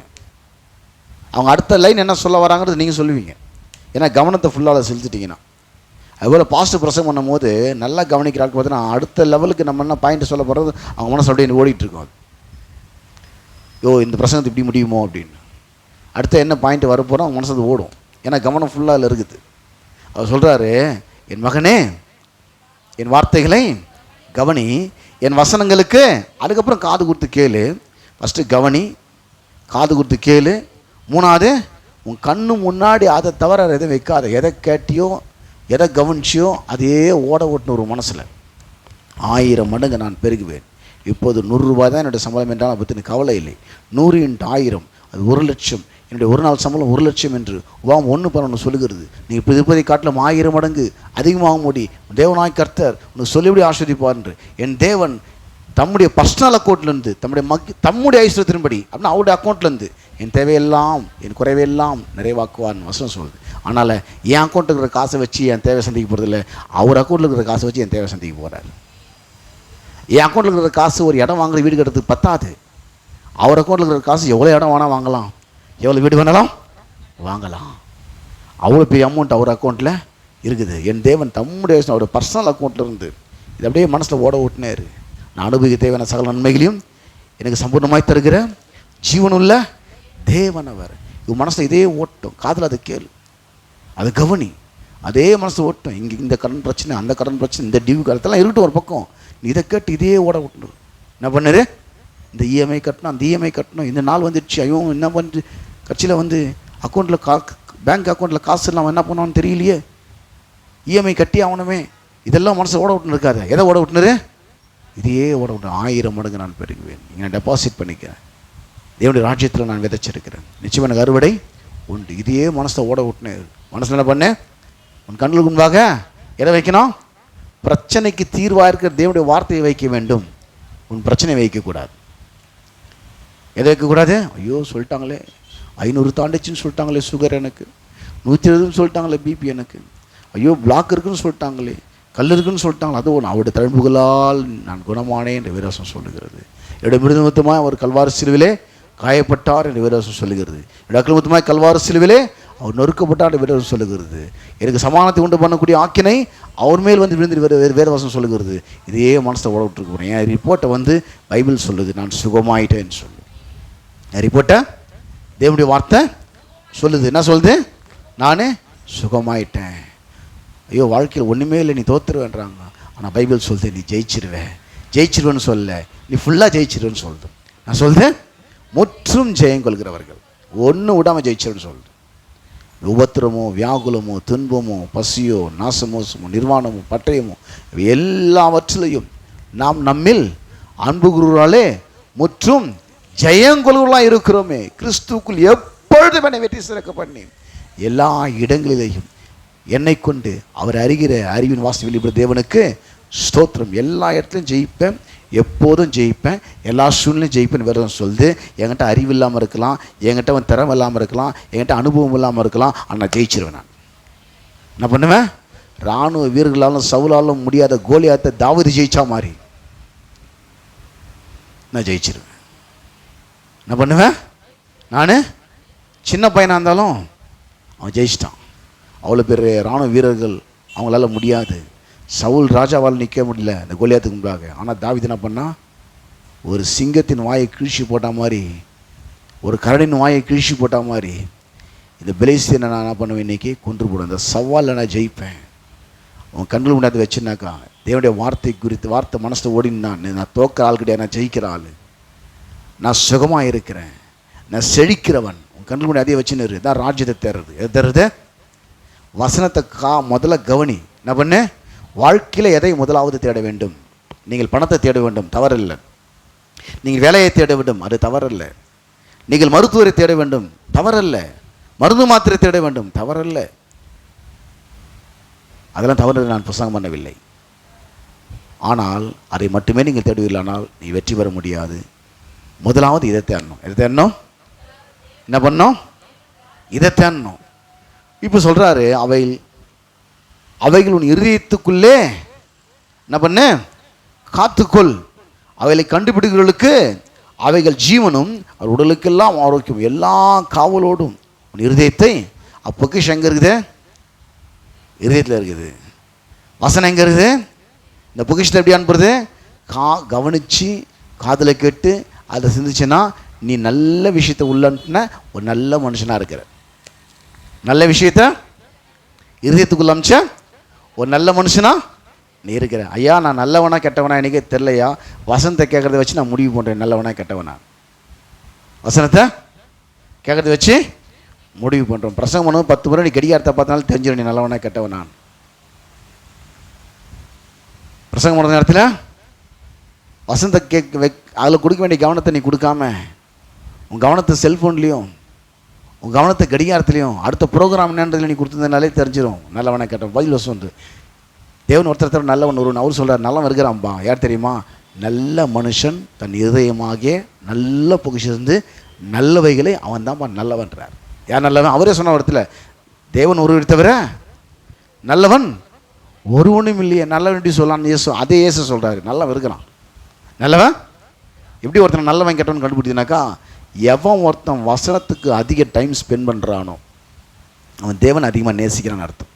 A: அவங்க அடுத்த லைன் என்ன சொல்ல வராங்கிறது நீங்கள் சொல்லுவீங்க. ஏன்னா கவனத்தை ஃபுல்லாக செலுத்திட்டிங்கன்னா. அதுபோல் பாஸ்ட் பிரசங்கம் பண்ணும் போது நல்லா கவனிக்கிறாங்க பார்த்தீங்கன்னா அடுத்த லெவலுக்கு நம்ம என்ன பாயிண்ட் சொல்ல போகிறது அவங்க மனசு அப்படியே ஓடிட்டுருக்கோம். அது இந்த பிரசங்கத்தை இப்படி முடியுமோ அப்படின்னு அடுத்த என்ன பாயிண்ட் வரப்போகிறோம் அவங்க மனசு அது ஓடும். ஏன்னா கவனம் ஃபுல்லாக அதில் இருக்குது. அவர் சொல்கிறாரு, என் மகனே என் வார்த்தைகளை கவனி, என் வசனங்களுக்கு, அதுக்கப்புறம் காது கொடுத்து கேளு. ஃபஸ்ட்டு கவனி, காது கொடுத்து கேளு. மூணாவது, உன் கண்ணு முன்னாடி அதை தவிர எதை வைக்காத. எதை கேட்டியோ எதை கவனிச்சியோ அதையே ஓட்டின ஒரு மனசில் 1000 மடங்கு நான் பெருகுவேன். இப்போது 100 ரூபாய் தான் என்னுடைய சம்பளம் என்றால் அதை பற்றி கவலை இல்லை. 100 × 1000 அது 1,00,000. என்னுடைய ஒரு நாள் சம்பளம் 1,00,000 என்று உபாகம் 1:11 சொல்லுகிறது. நீங்கள் இப்போ இருப்பதை காட்டிலும் 1000 மடங்கு அதிகமாக மூடி தேவனாய் கர்த்தர் உனக்கு சொல்லிவிடி ஆஸ்வதிப்பார் என்று என் தேவன் தம்முடைய பர்சனல் அக்கௌண்ட்லேருந்து தம்முடைய ஐஸ்வர்யத்தின்படி அப்படின்னா அவருடைய அக்கௌண்ட்லேருந்து என் தேவையெல்லாம் என் குறைவையெல்லாம் நிறைவாக்குவார்னு வசனம் சொல்லுது. அதனால் என் அக்கௌண்ட்டுக்கு இருக்கிற காசை வச்சு என் தேவை சந்திக்க போகிறதில்ல, அவர் அக்கௌண்ட்டில் இருக்கிற காசை வச்சு என் தேவை சந்திக்க போகிறாரு. என் அக்கௌண்ட்டில் இருக்கிற காசு ஒரு இடம் வாங்குற வீடு கட்டுறதுக்கு பத்தாது. அவர் அக்கௌண்ட்டில் இருக்கிற காசு எவ்வளோ இடம் வேணால் வாங்கலாம், எவ்வளோ வீடு வேணாலும் வாங்கலாம். அவ்வளோ பெரிய அமௌண்ட் அவர் அக்கௌண்ட்டில் இருக்குது. என் தேவன் தம்முடைய அவருடைய பர்சனல் அக்கௌண்ட்டில் இருந்து இது அப்படியே மனசில் ஓட ஓட்டினார். நான் அனுபவிக்க தேவையான சகல நன்மைகளையும் எனக்கு சம்பூர்ணமாய் தருகிற ஜீவனுள்ள தேவனவர். இவன் மனசில் இதே ஓட்டம், காதில் அதை கேளு, அதை கவனி, அதே மனசு ஓட்டம். இங்கே இந்த கடன் பிரச்சனை, அந்த கடன் பிரச்சனை, இந்த டியூ காலத்தெல்லாம் இருக்கட்டும் ஒரு பக்கம், நீ இதை கேட்டு இதே ஓட விட்டுரு. என்ன பண்ணுரு, இந்த இஎம்ஐ கட்டணும், அந்த இஎம்ஐ கட்டணும், இந்த நாள் வந்துடுச்சு, ஐயோ என்ன பண்ணு, கட்சியில் வந்து அக்கௌண்ட்டில் பேங்க் அக்கௌண்ட்டில் காசு இல்லாமல் என்ன பண்ணுவான்னு தெரியலையே, இஎம்ஐ கட்டி ஆகணுமே, இதெல்லாம் மனசை ஓட விட்டுன்னு இருக்காது. எதை ஓட விட்டுனுரு, இதையே ஓட விட்டு 1000 மடங்கு நான் பெருகுவேன். நான் டெபாசிட் பண்ணிக்கிறேன், தேவனுடைய ராஜ்யத்தில் நான் விதைச்சிருக்கிறேன், நிச்சயம் எனக்கு அறுவடை உண்டு. இதையே மனசை ஓட விட்டுனே. மனசில் என்ன பண்ணு, உன் கண்களுக்கு முன்பாக எதை வைக்கணும், பிரச்சனைக்கு தீர்வாக இருக்கிற தேவனுடைய வார்த்தையை வைக்க வேண்டும். உன் பிரச்சனையை வைக்கக்கூடாது. எதை வைக்கக்கூடாது, ஐயோ சொல்லிட்டாங்களே 500 தாண்டிச்சுன்னு சொல்லிட்டாங்களே சுகர், எனக்கு 120 சொல்லிட்டாங்களே பிபி, எனக்கு ஐயோ பிளாக் இருக்குன்னு சொல்லிட்டாங்களே, கல் இருக்குன்னு சொல்லிட்டாங்களே, அது ஒன்று அவருடைய தழும்புகளால் நான் குணமானேன் என்று வேதவசனம் சொல்லுகிறது. என்னுடைய மிருதுமத்தமாக அவர் கல்வாரி சிலுவிலே காயப்பட்டார் என்று வேதவசனம் சொல்லுகிறது. என்னுடைய அக்கிரமத்தமாக கல்வாரி சிலுவிலே அவர் நொறுக்கப்பட்டார் என்று வேதவசனம் சொல்லுகிறது. எனக்கு சமானத்தை உண்டு பண்ணக்கூடிய ஆக்கினை அவர் மேல் வந்து விழுந்து வேதவசனம் சொல்லுகிறது. இதையே மனசை ஓட விட்டுருக்கு போகிறேன். என் ரிப்போர்ட்டை வந்து பைபிள் சொல்லுது, நான் சுகமாயிட்டேன்னு சொல்லு. என் ரிப்போர்ட்டை தேவனுடைய வார்த்தை சொல்லுது. என்ன சொல்லுது, நான் சுகமாயிட்டேன். ஐயோ வாழ்க்கையில் ஒன்றுமே இல்லை, நீ தோத்துருவேன்றாங்க. ஆனால் பைபிள் சொல்லுது நீ ஜெயிச்சிருவேன். ஜெயிச்சிருவேன்னு சொல்ல, நீ ஃபுல்லாக ஜெயிச்சிருவேன்னு சொல்லுது. நான் சொல்லுது முற்றும் ஜெயம் கொள்கிறவர்கள், ஒன்று விடாமல் ஜெயிச்சிருன்னு சொல்லுது. உபத்திரமோ வியாகுலமோ துன்பமோ பசியோ நாசமோசமோ நிர்வாணமோ பட்டயமோ எல்லாவற்றிலையும் நாம் நம்மில் அன்பு குருவாலே முற்றும் ஜெயங்கொள்வர்களாக இருக்கிறோமே. கிறிஸ்துக்குள் எப்பொழுதும் என்னை வெற்றி சிறக்க பண்ணி எல்லா இடங்களிலேயும் என்னை கொண்டு அவர் அறிகிற அறிவின் வாசனை வெளிப்படுற தேவனுக்கு ஸ்தோத்திரம். எல்லா இடத்துலையும் ஜெயிப்பேன், எப்போதும் ஜெயிப்பேன், எல்லா சூழ்நிலையும் ஜெயிப்பேன். வேறு சொல்லுது, என்கிட்ட அறிவு இல்லாமல் இருக்கலாம், என்கிட்ட அவன் திறமை இல்லாமல் இருக்கலாம், என்கிட்ட அனுபவம் இல்லாமல் இருக்கலாம், ஆனால் ஜெயிச்சிருவேன். நான் என்ன பண்ணுவேன், இராணுவ வீரர்களாலும் சவுலாலும் முடியாத கோலியாத்தை தாவீது ஜெயிச்சா மாதிரி நான் ஜெயிச்சிருவேன். என்ன பண்ணுவேன், நான் சின்ன பையனாக இருந்தாலும் அவன் ஜெயிச்சிட்டான். அவ்வளோ பேர் இராணுவ வீரர்கள் அவங்களால முடியாது. சவுல் ராஜாவால் நிற்க முடியல இந்த கோலியாத்துக்கு முன்பாக. ஆனால் தாவீது என்ன பண்ணால், ஒரு சிங்கத்தின் வாயை கிழிச்சி போட்ட மாதிரி, ஒரு கரடின் வாயை கிழிச்சி போட்ட மாதிரி இந்த பெலிஸ்தியனை நான் என்ன பண்ணுவேன், இன்றைக்கி கொன்று போடுவேன். இந்த சவாலில் நான் ஜெயிப்பேன். உன் கண்கள் முன்னாடி வச்சுனாக்கா தேவனுடைய வார்த்தை குறித்து வார்த்தை மனசில் ஓடினான். நான் தோக்கிற ஆள் கிடையாது, நான் ஜெயிக்கிற ஆள், நான் சுகமாக இருக்கிறேன், நான் செழிக்கிறவன். உன் கண்கள் முன்னாடி அதே வச்சுன்னு தான் ராஜ்யத்தை தேர்றது. எது தேர்றது, வசனத்தை முதல்ல கவனி. என்ன பண்ணு, வாழ்க்கையில் எதை முதலாவது தேட வேண்டும். நீங்கள் பணத்தை தேட வேண்டும், தவறில்லை. நீங்கள் வேலையை தேட வேண்டும், அது தவறல்ல. நீங்கள் மருத்துவரை தேட வேண்டும், தவறல்ல. மருந்து மாத்திரை தேட வேண்டும், தவறல்ல. அதெல்லாம் தவறு, நான் பிரசங்கம் பண்ணவில்லை. ஆனால் அதை மட்டுமே நீங்கள் தேடுவீர்களானால் நீ வெற்றி பெற முடியாது. முதலாவது இதை தேடணும். எதை தேடணும், என்ன பண்ணணும், இதை தேடணும். இப்போ சொல்கிறாரு, அவைகள் உன் இருதயத்துக்குள்ளே என்ன பண்ண காத்துக்கொள், அவைகளை கண்டுபிடிக்கிறவர்களுக்கு அவைகள் ஜீவனும் அவர் உடலுக்கெல்லாம் ஆரோக்கியம். எல்லா காவலோடும் உன் இருதயத்தை, அப்பொக்கிஷம் எங்கே இருக்குது, இருதயத்தில் இருக்குது. வசனம் எங்கே இருக்குது, இந்த பொக்கிஷத்தை எப்படி அனுப்புறது, கவனித்து காதில் கேட்டு அதை சிந்திச்சுன்னா நீ நல்ல விஷயத்தை உள்ளன்ன ஒரு நல்ல மனுஷனாக இருக்கிற. நல்ல விஷயத்த இருதயத்துக்குள்ள அமிச்ச ஒரு நல்ல மனுஷனா நீ இருக்கிற. ஐயா நான் நல்லவனா கெட்டவனா எனக்கே தெரிலையா, வசனத்தை கேட்குறத வச்சு நான் முடிவு பண்ணுறேன் நல்லவனா கெட்டவனா. வசனத்தை கேட்குறத வச்சு முடிவு பண்ணுறோம். பிரசங்கம் பண்ணுவோம் 10 முறை நீ கடிகாரத்தை பார்த்தாலும் தெரிஞ்சிடும் நீ நல்லவனா கெட்டவனா. பிரசங்கம் பண்ணுற நேரத்தில் வசனத்தை அதில் கொடுக்க வேண்டிய கவனத்தை நீ கொடுக்காம உன் கவனத்தை செல்ஃபோன்லேயும் உன் கவனத்தை கடிகாரத்துலேயும் அடுத்த ப்ரோக்ராம் என்னன்றதில் நீ கொடுத்துருந்தனாலே தெரிஞ்சிடும் நல்லவனை கேட்ட பதில் வசம் வந்து. தேவன் ஒருத்தர் நல்லவன் ஒருவன் அவர் சொல்கிறார் நல்லவன் இருக்கிறான்பா. யார் தெரியுமா, நல்ல மனுஷன் தன் இதயமாகிய நல்ல பொக்கிஷிருந்து நல்லவைகளை அவன் தான்ப்பா நல்லவன்றார். யார் நல்லவன், அவரே சொன்ன இடத்துல தேவன் ஒருவர் தவிர நல்லவன் ஒருவனும் இல்லையே. நல்லவன் எப்படி சொல்லலான்னு இயேசு, அதே இயேசு சொல்கிறாரு நல்லவன் இருக்கிறான். நல்லவன் எப்படி ஒருத்தன் நல்லவன் கெட்டவன் கண்டுபிடிச்சினாக்கா, எவன் ஒருத்தன் வசனத்துக்கு அதிக டைம் ஸ்பெண்ட் பண்ணுறானோ அவன் தேவனை அதிகமாக நேசிக்கிறான்னு அர்த்தம்.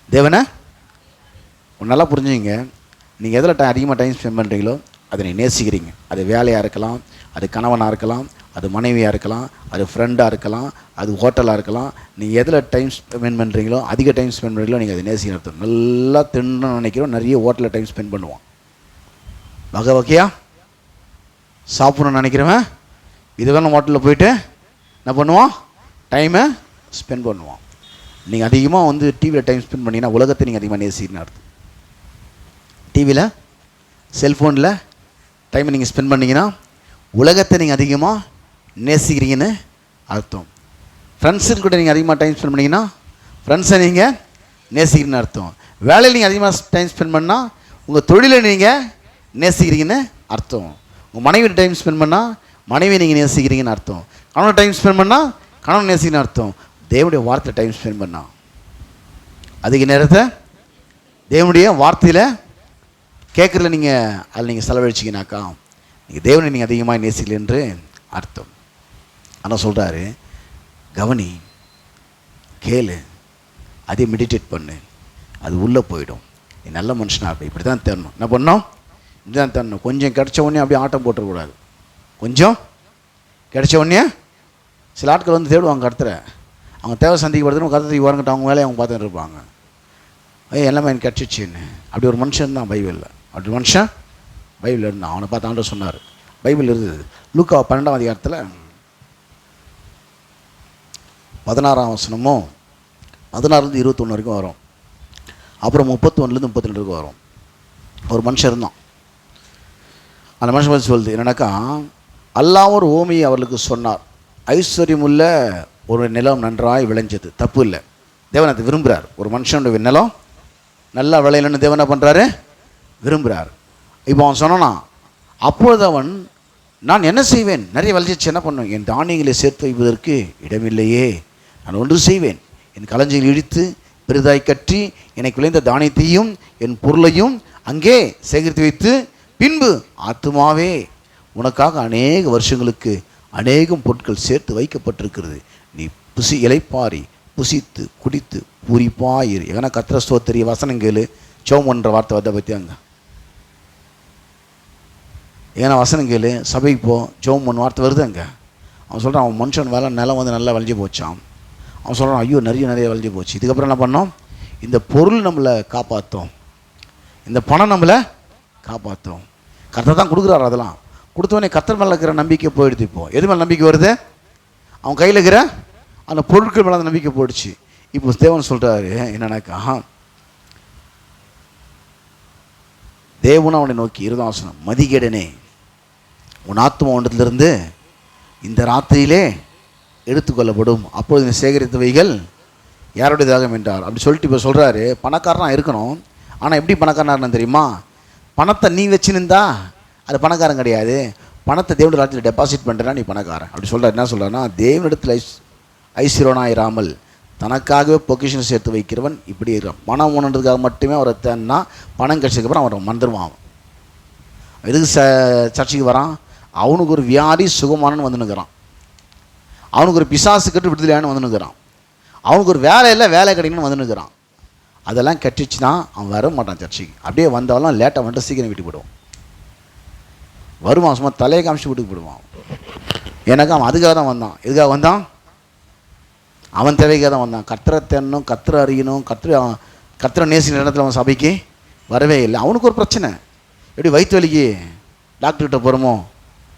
A: தேவனை நல்லா புரிஞ்சுங்க. நீங்கள் எதில் அதிகமாக டைம் ஸ்பெண்ட் பண்ணுறீங்களோ அதை நீ நேசிக்கிறீங்க. அது வேலையாக இருக்கலாம், அது கணவனாக இருக்கலாம், அது மனைவியாக இருக்கலாம், அது ஃப்ரெண்டாக இருக்கலாம், அது ஹோட்டலாக இருக்கலாம். நீங்கள் எதில் டைம் ஸ்பெண்ட் பண்ணுறீங்களோ, அதிக டைம் ஸ்பெண்ட் பண்ணுறீங்களோ நீங்கள் அதை நேசிக்கிற அர்த்தம். நல்லா தின்னு நினைக்கிறோம், நிறைய ஹோட்டலில் டைம் ஸ்பெண்ட் பண்ணுவான். வகை வகையாக சாப்பிட்ணுன்னு நினைக்கிறவன் இதுவரை ஹோட்டலில் போயிட்டு என்ன பண்ணுவான்? டைமை ஸ்பெண்ட் பண்ணுவான். நீங்கள் அதிகமாக வந்து டிவியில் டைம் ஸ்பெண்ட் பண்ணிங்கன்னா உலகத்தை நீங்கள் அதிகமாக நேசிக்கிறீங்கன்னு அர்த்தம். டிவியில் செல்ஃபோனில் டைமை நீங்கள் ஸ்பெண்ட் பண்ணிங்கன்னா உலகத்தை நீங்கள் அதிகமாக நேசிக்கிறீங்கன்னு அர்த்தம். ஃப்ரெண்ட்ஸுக்கு கூட நீங்கள் அதிகமாக டைம் ஸ்பெண்ட் பண்ணிங்கன்னா ஃப்ரெண்ட்ஸை நீங்கள் நேசிக்கிறீங்கன்னு அர்த்தம். வேலையில் நீங்கள் அதிகமாக டைம் ஸ்பெண்ட் பண்ணால் உங்கள் தொழிலை நீங்கள் நேசிக்கிறீங்கன்னு அர்த்தம். உங்கள் மனைவி டைம் ஸ்பெண்ட் பண்ணால் மனைவியை நீங்கள் நேசிக்கிறீங்கன்னு அர்த்தம். கணவன் டைம் ஸ்பெண்ட் பண்ணால் கணவன் நேசிக்கிறீங்கன்னு அர்த்தம். தேவனுடைய வார்த்தையில் டைம் ஸ்பெண்ட் பண்ணால் அதிக நேரத்தை தேவனுடைய வார்த்தையில் கேட்குறதுல நீங்கள் அதில் நீங்கள் செலவழிச்சிங்கனாக்கா நீங்கள் தேவனை நீங்கள் அதிகமாக நேசிக்கல என்று அர்த்தம். ஆனால் சொல்கிறாரு, கவனி, கேளு, அதே மெடிடேட் பண்ணு, அது உள்ளே போயிடும். நீ நல்ல மனுஷனாக இப்படி தான் தரணும். என்ன பண்ணோம்? இப்படி தான் தரணும். கொஞ்சம் கிடச்ச உடனே அப்படியே ஆட்டம் போட்டுறக்கூடாது. கொஞ்சம் கிடச்ச உடனே சில ஆட்கள் வந்து தேடுவாங்க கர்த்தரை. அவங்க தேவை சந்திக்கப்படுதுன்னு கர்த்தரை வரங்கிட்ட அவங்க வேலையை அவங்க பார்த்துட்டு இருப்பாங்க. எல்லாமே எனக்கு கிடச்சிச்சின்னு. அப்படி ஒரு மனுஷன் தான் பைபிளில். அப்படி ஒரு மனுஷன் பைபிளில் இருந்தான். அவனை பார்த்து ஆண்டவர் சொன்னார். பைபிள் இருந்தது. லூக்கா 12ஆம் அதிகாரத்தில் 16ஆம் வசனமும் 16லேருந்து 21 வரைக்கும் வரும். அப்புறம் 31லேருந்து 32 வரைக்கும் வரும். ஒரு மனுஷன் இருந்தான். அந்த மனுஷன் பற்றி சொல்லுது என்னன்னாக்கா, அல்லாஹ் ஒரு ஓமையை அவர்களுக்கு சொன்னார். ஐஸ்வர்யமுள்ள ஒரு நிலம் நன்றாய் விளைஞ்சது. தப்பு இல்லை, தேவன் அதை விரும்புகிறார். ஒரு மனுஷனுடைய நிலம் நல்லா விளையலன்னு தேவன் என்ன பண்ணுறாரு? விரும்புகிறார். இப்போ அவன் சொன்னானா, அப்பொழுது அவன், நான் என்ன செய்வேன்? நிறைய விளைஞ்சிச்சு, என்ன பண்ணுவேன்? என் தானியங்களை சேர்த்து வைப்பதற்கு இடமில்லையே. நான் ஒன்று செய்வேன், என் களஞ்சியில் இடித்து பெரிதாய் கட்டி எனக்கு விளைந்த தானியத்தையும் என் பொருளையும் அங்கே சேகரித்து வைத்து, பின்பு ஆத்துமாவே, உனக்காக அநேக வருஷங்களுக்கு அநேகம் பொருட்கள் சேர்த்து வைக்கப்பட்டிருக்கிறது. நீ இலைப்பாரி புசித்து குடித்து பூரிப்பாயிரு. ஏன்னா கர்த்தரை ஸ்தோத்திரி வசனங்கள் சோமன்ற வார்த்தை வந்த பற்றி அங்கே ஏன்னா வசனங்கள் சபைக்கு போ ஜோம் ஒன்று வார்த்தை வருது அங்கே. அவன் சொல்கிறான், அவன் மனுஷன் வேலை நிலம் வந்து நல்லா விளைஞ்சி போச்சான். அவன் சொல்கிறான், ஐயோ நிறைய விளைஞ்சி போச்சு. இதுக்கப்புறம் என்ன பண்ணோம்? இந்த பொருள் நம்மளை காப்பாற்றும், இந்த பணம் நம்மளை காப்பாற்றும். கர்த்தர் தான் கொடுக்குறாரு. அதெல்லாம் கொடுத்தவனே கர்த்தர் மேலே இருக்கிற நம்பிக்கை போயிடுது. இப்போ எது மேலே நம்பிக்கை வருது? அவன் கையில் இருக்கிற அந்த பொருட்கள் மேலே அந்த நம்பிக்கை போயிடுச்சு. இப்போ தேவன் சொல்கிறாரு என்னன்னாக்கா, தேவனும் அவனை நோக்கி 20ஆம் வசனம், மதிகேடனே, உன் ஆத்துமா ஒன்றத்திலிருந்து இந்த ராத்திரியிலே எடுத்துக்கொள்ளப்படும். அப்பொழுது நீ சேகரித்தவைகள் யாருடையதாக என்றார். அப்படி சொல்லிட்டு இப்போ சொல்கிறாரு, பணக்காரனாக இருக்கணும். ஆனால் எப்படி பணக்காரனாக தெரியுமா? பணத்தை நீ வச்சு நின்றா அது பணக்காரன் கிடையாது. பணத்தை தேவனுடைய ராஜ்யத்தில் டெபாசிட் பண்ணுறா நீ பணக்காரன். அப்படி சொல்கிறார். என்ன சொல்கிறாருன்னா, தேவனிடத்தில் ஐஸ்வரனாயிராமல் தனக்காகவே பொக்கிஷன் சேர்த்து வைக்கிறவன் இப்படி இருக்கிறான். பணம் ஒன்றுன்றதுக்காக மட்டுமே அவரை தேன்னா பணம் கிடச்சதுக்கப்புறம் அவரை மறந்துடுவான். எதுக்கு சர்ச்சைக்கு வரான்? அவனுக்கு ஒரு வியாதி சுகமானன்னு வந்துனுக்கிறான். அவனுக்கு ஒரு பிசாசு கட்டு விடுதலையானு வந்துனுக்கிறான். அவனுக்கு ஒரு வேலை இல்லை, வேலை கிடைக்கணும்னு வந்துனுக்கிறான். அதெல்லாம் கட்டிச்சுன்னா அவன் வர மாட்டான் சர்ச்சைக்கு. அப்படியே வந்தாலும் லேட்டாக வந்துட்டு சீக்கிரம் வீட்டுக்கு போயிடுவான். வருவான், சும்மா தலையை காமிச்சு வீட்டுக்கு போயிடுவான். எனக்கு அவன் அதுக்காக தான் வந்தான். எதுக்காக வந்தான்? அவன் தேவைக்காக தான் வந்தான். கர்த்தரை தேடணும், கர்த்தரை அறியணும், கர்த்தரை நேசிக்கிற இடத்துல அவன் சபைக்கு வரவே இல்லை. அவனுக்கு ஒரு பிரச்சனை. எப்படி வயிற்று வலிக்கு டாக்டர்கிட்ட போகிறோமோ,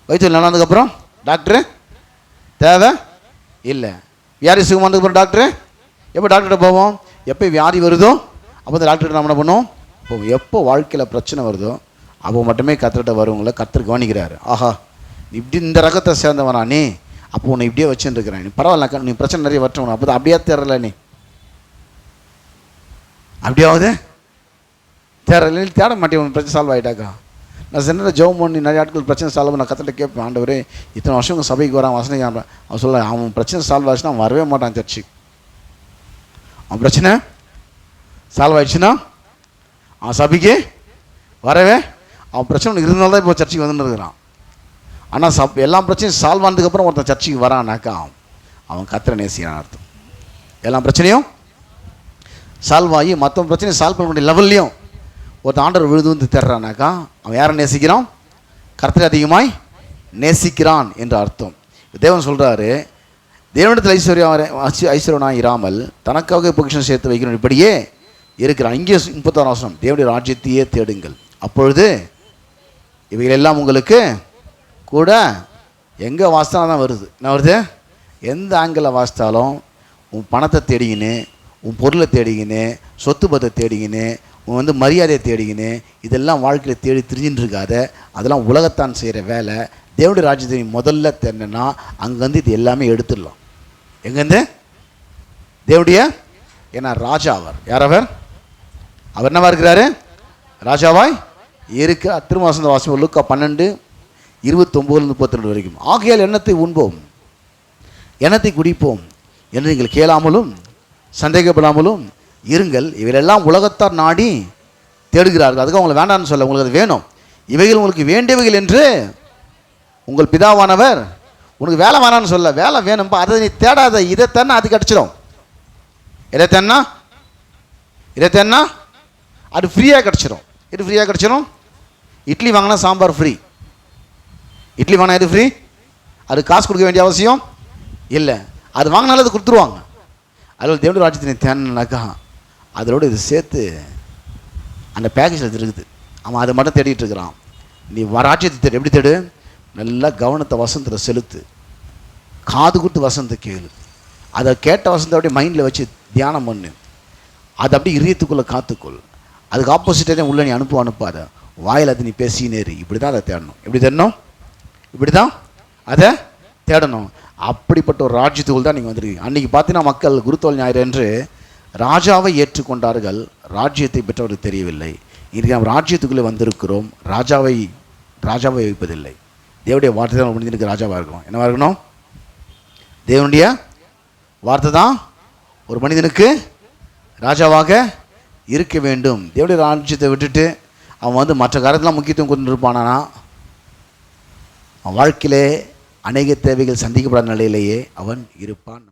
A: வயிற்று வலி நடந்ததுக்கப்புறம் டாக்டரு தேவை இல்லை. வியாதி சுகம் வந்ததுக்கப்புறம் டாக்டரு எப்போ டாக்டர்கிட்ட போவோம்? எப்போ வியாதி வருதோ அப்போ தான் டாக்டர்கிட்ட நம்ம என்ன பண்ணுவோம்? இப்போ எப்போ வாழ்க்கையில் பிரச்சனை வருதோ அப்போ மட்டுமே கர்த்தர்கிட்ட வருவங்கள கர்த்தர் கவனிக்கிறாரு. ஆஹா, இப்படி இந்த ரகத்தை சேர்ந்தவனா நீ, அப்போ உன்னை இப்படியே வச்சுன்னு இருக்கிறேன், நீ பரவாயில்ல, நீ பிரச்சனை நிறைய வற்றவன, அப்போ தான் அப்படியே தேரல, நீ அப்படியாவது தேரல, தேட மாட்டேன். உன் பிரச்சனை சால்வ் ஆகிட்டாக்கா. நான் சின்ன ஜெபம் பண்ணி நிறைய ஆட்கள் பிரச்சனை சால்வ், நான் கர்த்தர்கிட்ட கேட்பேன், ஆண்டவரே இத்தனை வருஷம் உங்கள் சபைக்கு வரான் வசனம். அவன் சொல்ல, அவன் பிரச்சனை சால்வ் ஆச்சுன்னா அவன் வரவே மாட்டான் சர்ச்சுக்கு. அவன் பிரச்சனை சால்வ் ஆயிடுச்சுன்னா அவன் சபைக்கு வரவே, அவன் பிரச்சனை இருந்தால்தான் தான் இப்போ சர்ச்சுக்கு வந்துன்னு இருக்கிறான். ஆனால் எல்லா பிரச்சனையும் சால்வ் ஆனதுக்கப்புறம் ஒருத்தன் சர்ச்சுக்கு வரானாக்கா அவன் கர்த்தரை நேசிக்கிறான் அர்த்தம். எல்லா பிரச்சனையும் சால்வ் ஆகி மற்ற பிரச்சனையும் சால்வ் பண்ண வேண்டிய லெவல்லையும் ஒருத்தன் ஆண்டவர் விழுது வந்து தர்றானாக்கா அவன் யாரை நேசிக்கிறான்? கர்த்தரை அதிகமாய் நேசிக்கிறான் என்று அர்த்தம். தேவன் சொல்கிறாரு, தேவனிடத்தில் ஐஸ்வர்யனாக இராமல் தனக்காக பொக்கிஷம் சேர்த்து வைக்கணும் இப்படியே இருக்கிறான். இங்கே 36 வசனம், தேவனுடைய ராஜ்யத்தையே தேடுங்கள், அப்பொழுது இவைகளெல்லாம் உங்களுக்கு கூட எங்கே வாசித்தாலும் தான் வருது. என்ன வருது? எந்த ஆங்கிளில் வாசித்தாலும் உன் பணத்தை தேடிக்கின்னு, உன் பொருளை தேடிக்கின்னு, சொத்து பத்தை தேடிக்கின்னு, உன் மரியாதையை தேடிக்கின்னு, இதெல்லாம் வாழ்க்கையில் தேடி திரிஞ்சுட்டு இருக்காத. அதெல்லாம் உலகத்தான் செய்கிற வேலை. தேவனுடைய ராஜ்யத்தை முதல்ல தேடினா அங்கேருந்து இது எல்லாமே எடுத்துடலாம். எங்கேருந்து? தேவனுடைய, ஏன்னா ராஜா அவர். யார் அவர்? அவர் என்னவா இருக்கிறாரு? ராஜாவாய் இருக்க. திரும்ப வசந்த வாசம் லூக்கா 12:29-32 வரைக்கும். ஆகையால் எண்ணத்தை உண்போம், எண்ணத்தை குடிப்போம் என்று நீங்கள் கேளாமலும் சந்தேகப்படாமலும் இருங்கள். இவைகளெல்லாம் உலகத்தார் நாடி தேடுகிறார்கள். அதுக்கு அவங்களை வேண்டாம்னு சொல்ல, உங்களுக்கு அது வேணும். இவைகள் உங்களுக்கு வேண்டியவைகள் என்று உங்கள் பிதாவானவர், உனக்கு வேலை வேணான்னு சொல்ல, வேலை வேணும்பா, அதை நீ தேடாத, இதை தேன்னா அது கிடச்சிடும். இதை தேன்னா அது ஃப்ரீயாக கிடச்சிடும். இது ஃப்ரீயாக கிடச்சிடும். இட்லி வாங்கினா சாம்பார் ஃப்ரீ. இட்லி வாங்கினா எது ஃப்ரீ? அது காசு கொடுக்க வேண்டிய அவசியம் இல்லை. அது வாங்கினாலும் அது கொடுத்துருவாங்க. அதில் தேவனுடைய ராஜ்யத்தை தேனாக்கா அதோட இது சேர்த்து அந்த பேக்கேஜில் இருக்குது. அவன் அதை மட்டும் தேடிட்டு இருக்கிறான். நீ ராஜ்யத்தை தேடு. எப்படி தேடு? நல்லா கவனத்தை வசனத்தில் செலுத்து, காது கொடுத்து வசனத்தை கேளு. அதை கேட்ட வசனத்தை அப்படியே மைண்டில் வச்சு தியானம் பண்ணு. அதை அப்படியே இதயத்துக்குள்ளே காத்துக்கொள். அதுக்கு ஆப்போசிட்டே தான் உள்ள நீ அனுப்பாத. வாயில் அது நீ பேசினேரு. இப்படி தான் அதை தேடணும். எப்படி தேடணும்? இப்படி தான் அதை தேடணும். அப்படிப்பட்ட ஒரு ராஜ்யத்துக்குள் தான் நீங்கள் வந்துருக்கீங்க. அன்றைக்கி பார்த்தீங்கன்னா மக்கள் குருத்தோல் ஞாயிறு என்று ராஜாவை ஏற்றுக்கொண்டார்கள், ராஜ்யத்தை பெற்றவருக்கு தெரியவில்லை. இன்றைக்கு நாம் ராஜ்யத்துக்குள்ளே வந்திருக்கிறோம், ராஜாவை வைப்பதில்லை. தேவனுடைய வார்த்தை தான் மனிதனுக்கு ராஜாவாக இருக்கணும். என்னவாக இருக்கணும்? தேவனுடைய வார்த்தை தான் ஒரு மனிதனுக்கு ராஜாவாக இருக்க வேண்டும். தேவனுடைய ராஜ்யத்தை விட்டுட்டு அவன் மற்ற காரியத்தெல்லாம் முக்கியத்துவம் கொண்டு இருப்பானா, அவன் வாழ்க்கையிலே அநேக தேவைகள் சந்திக்கப்படாத நிலையிலேயே அவன் இருப்பான்.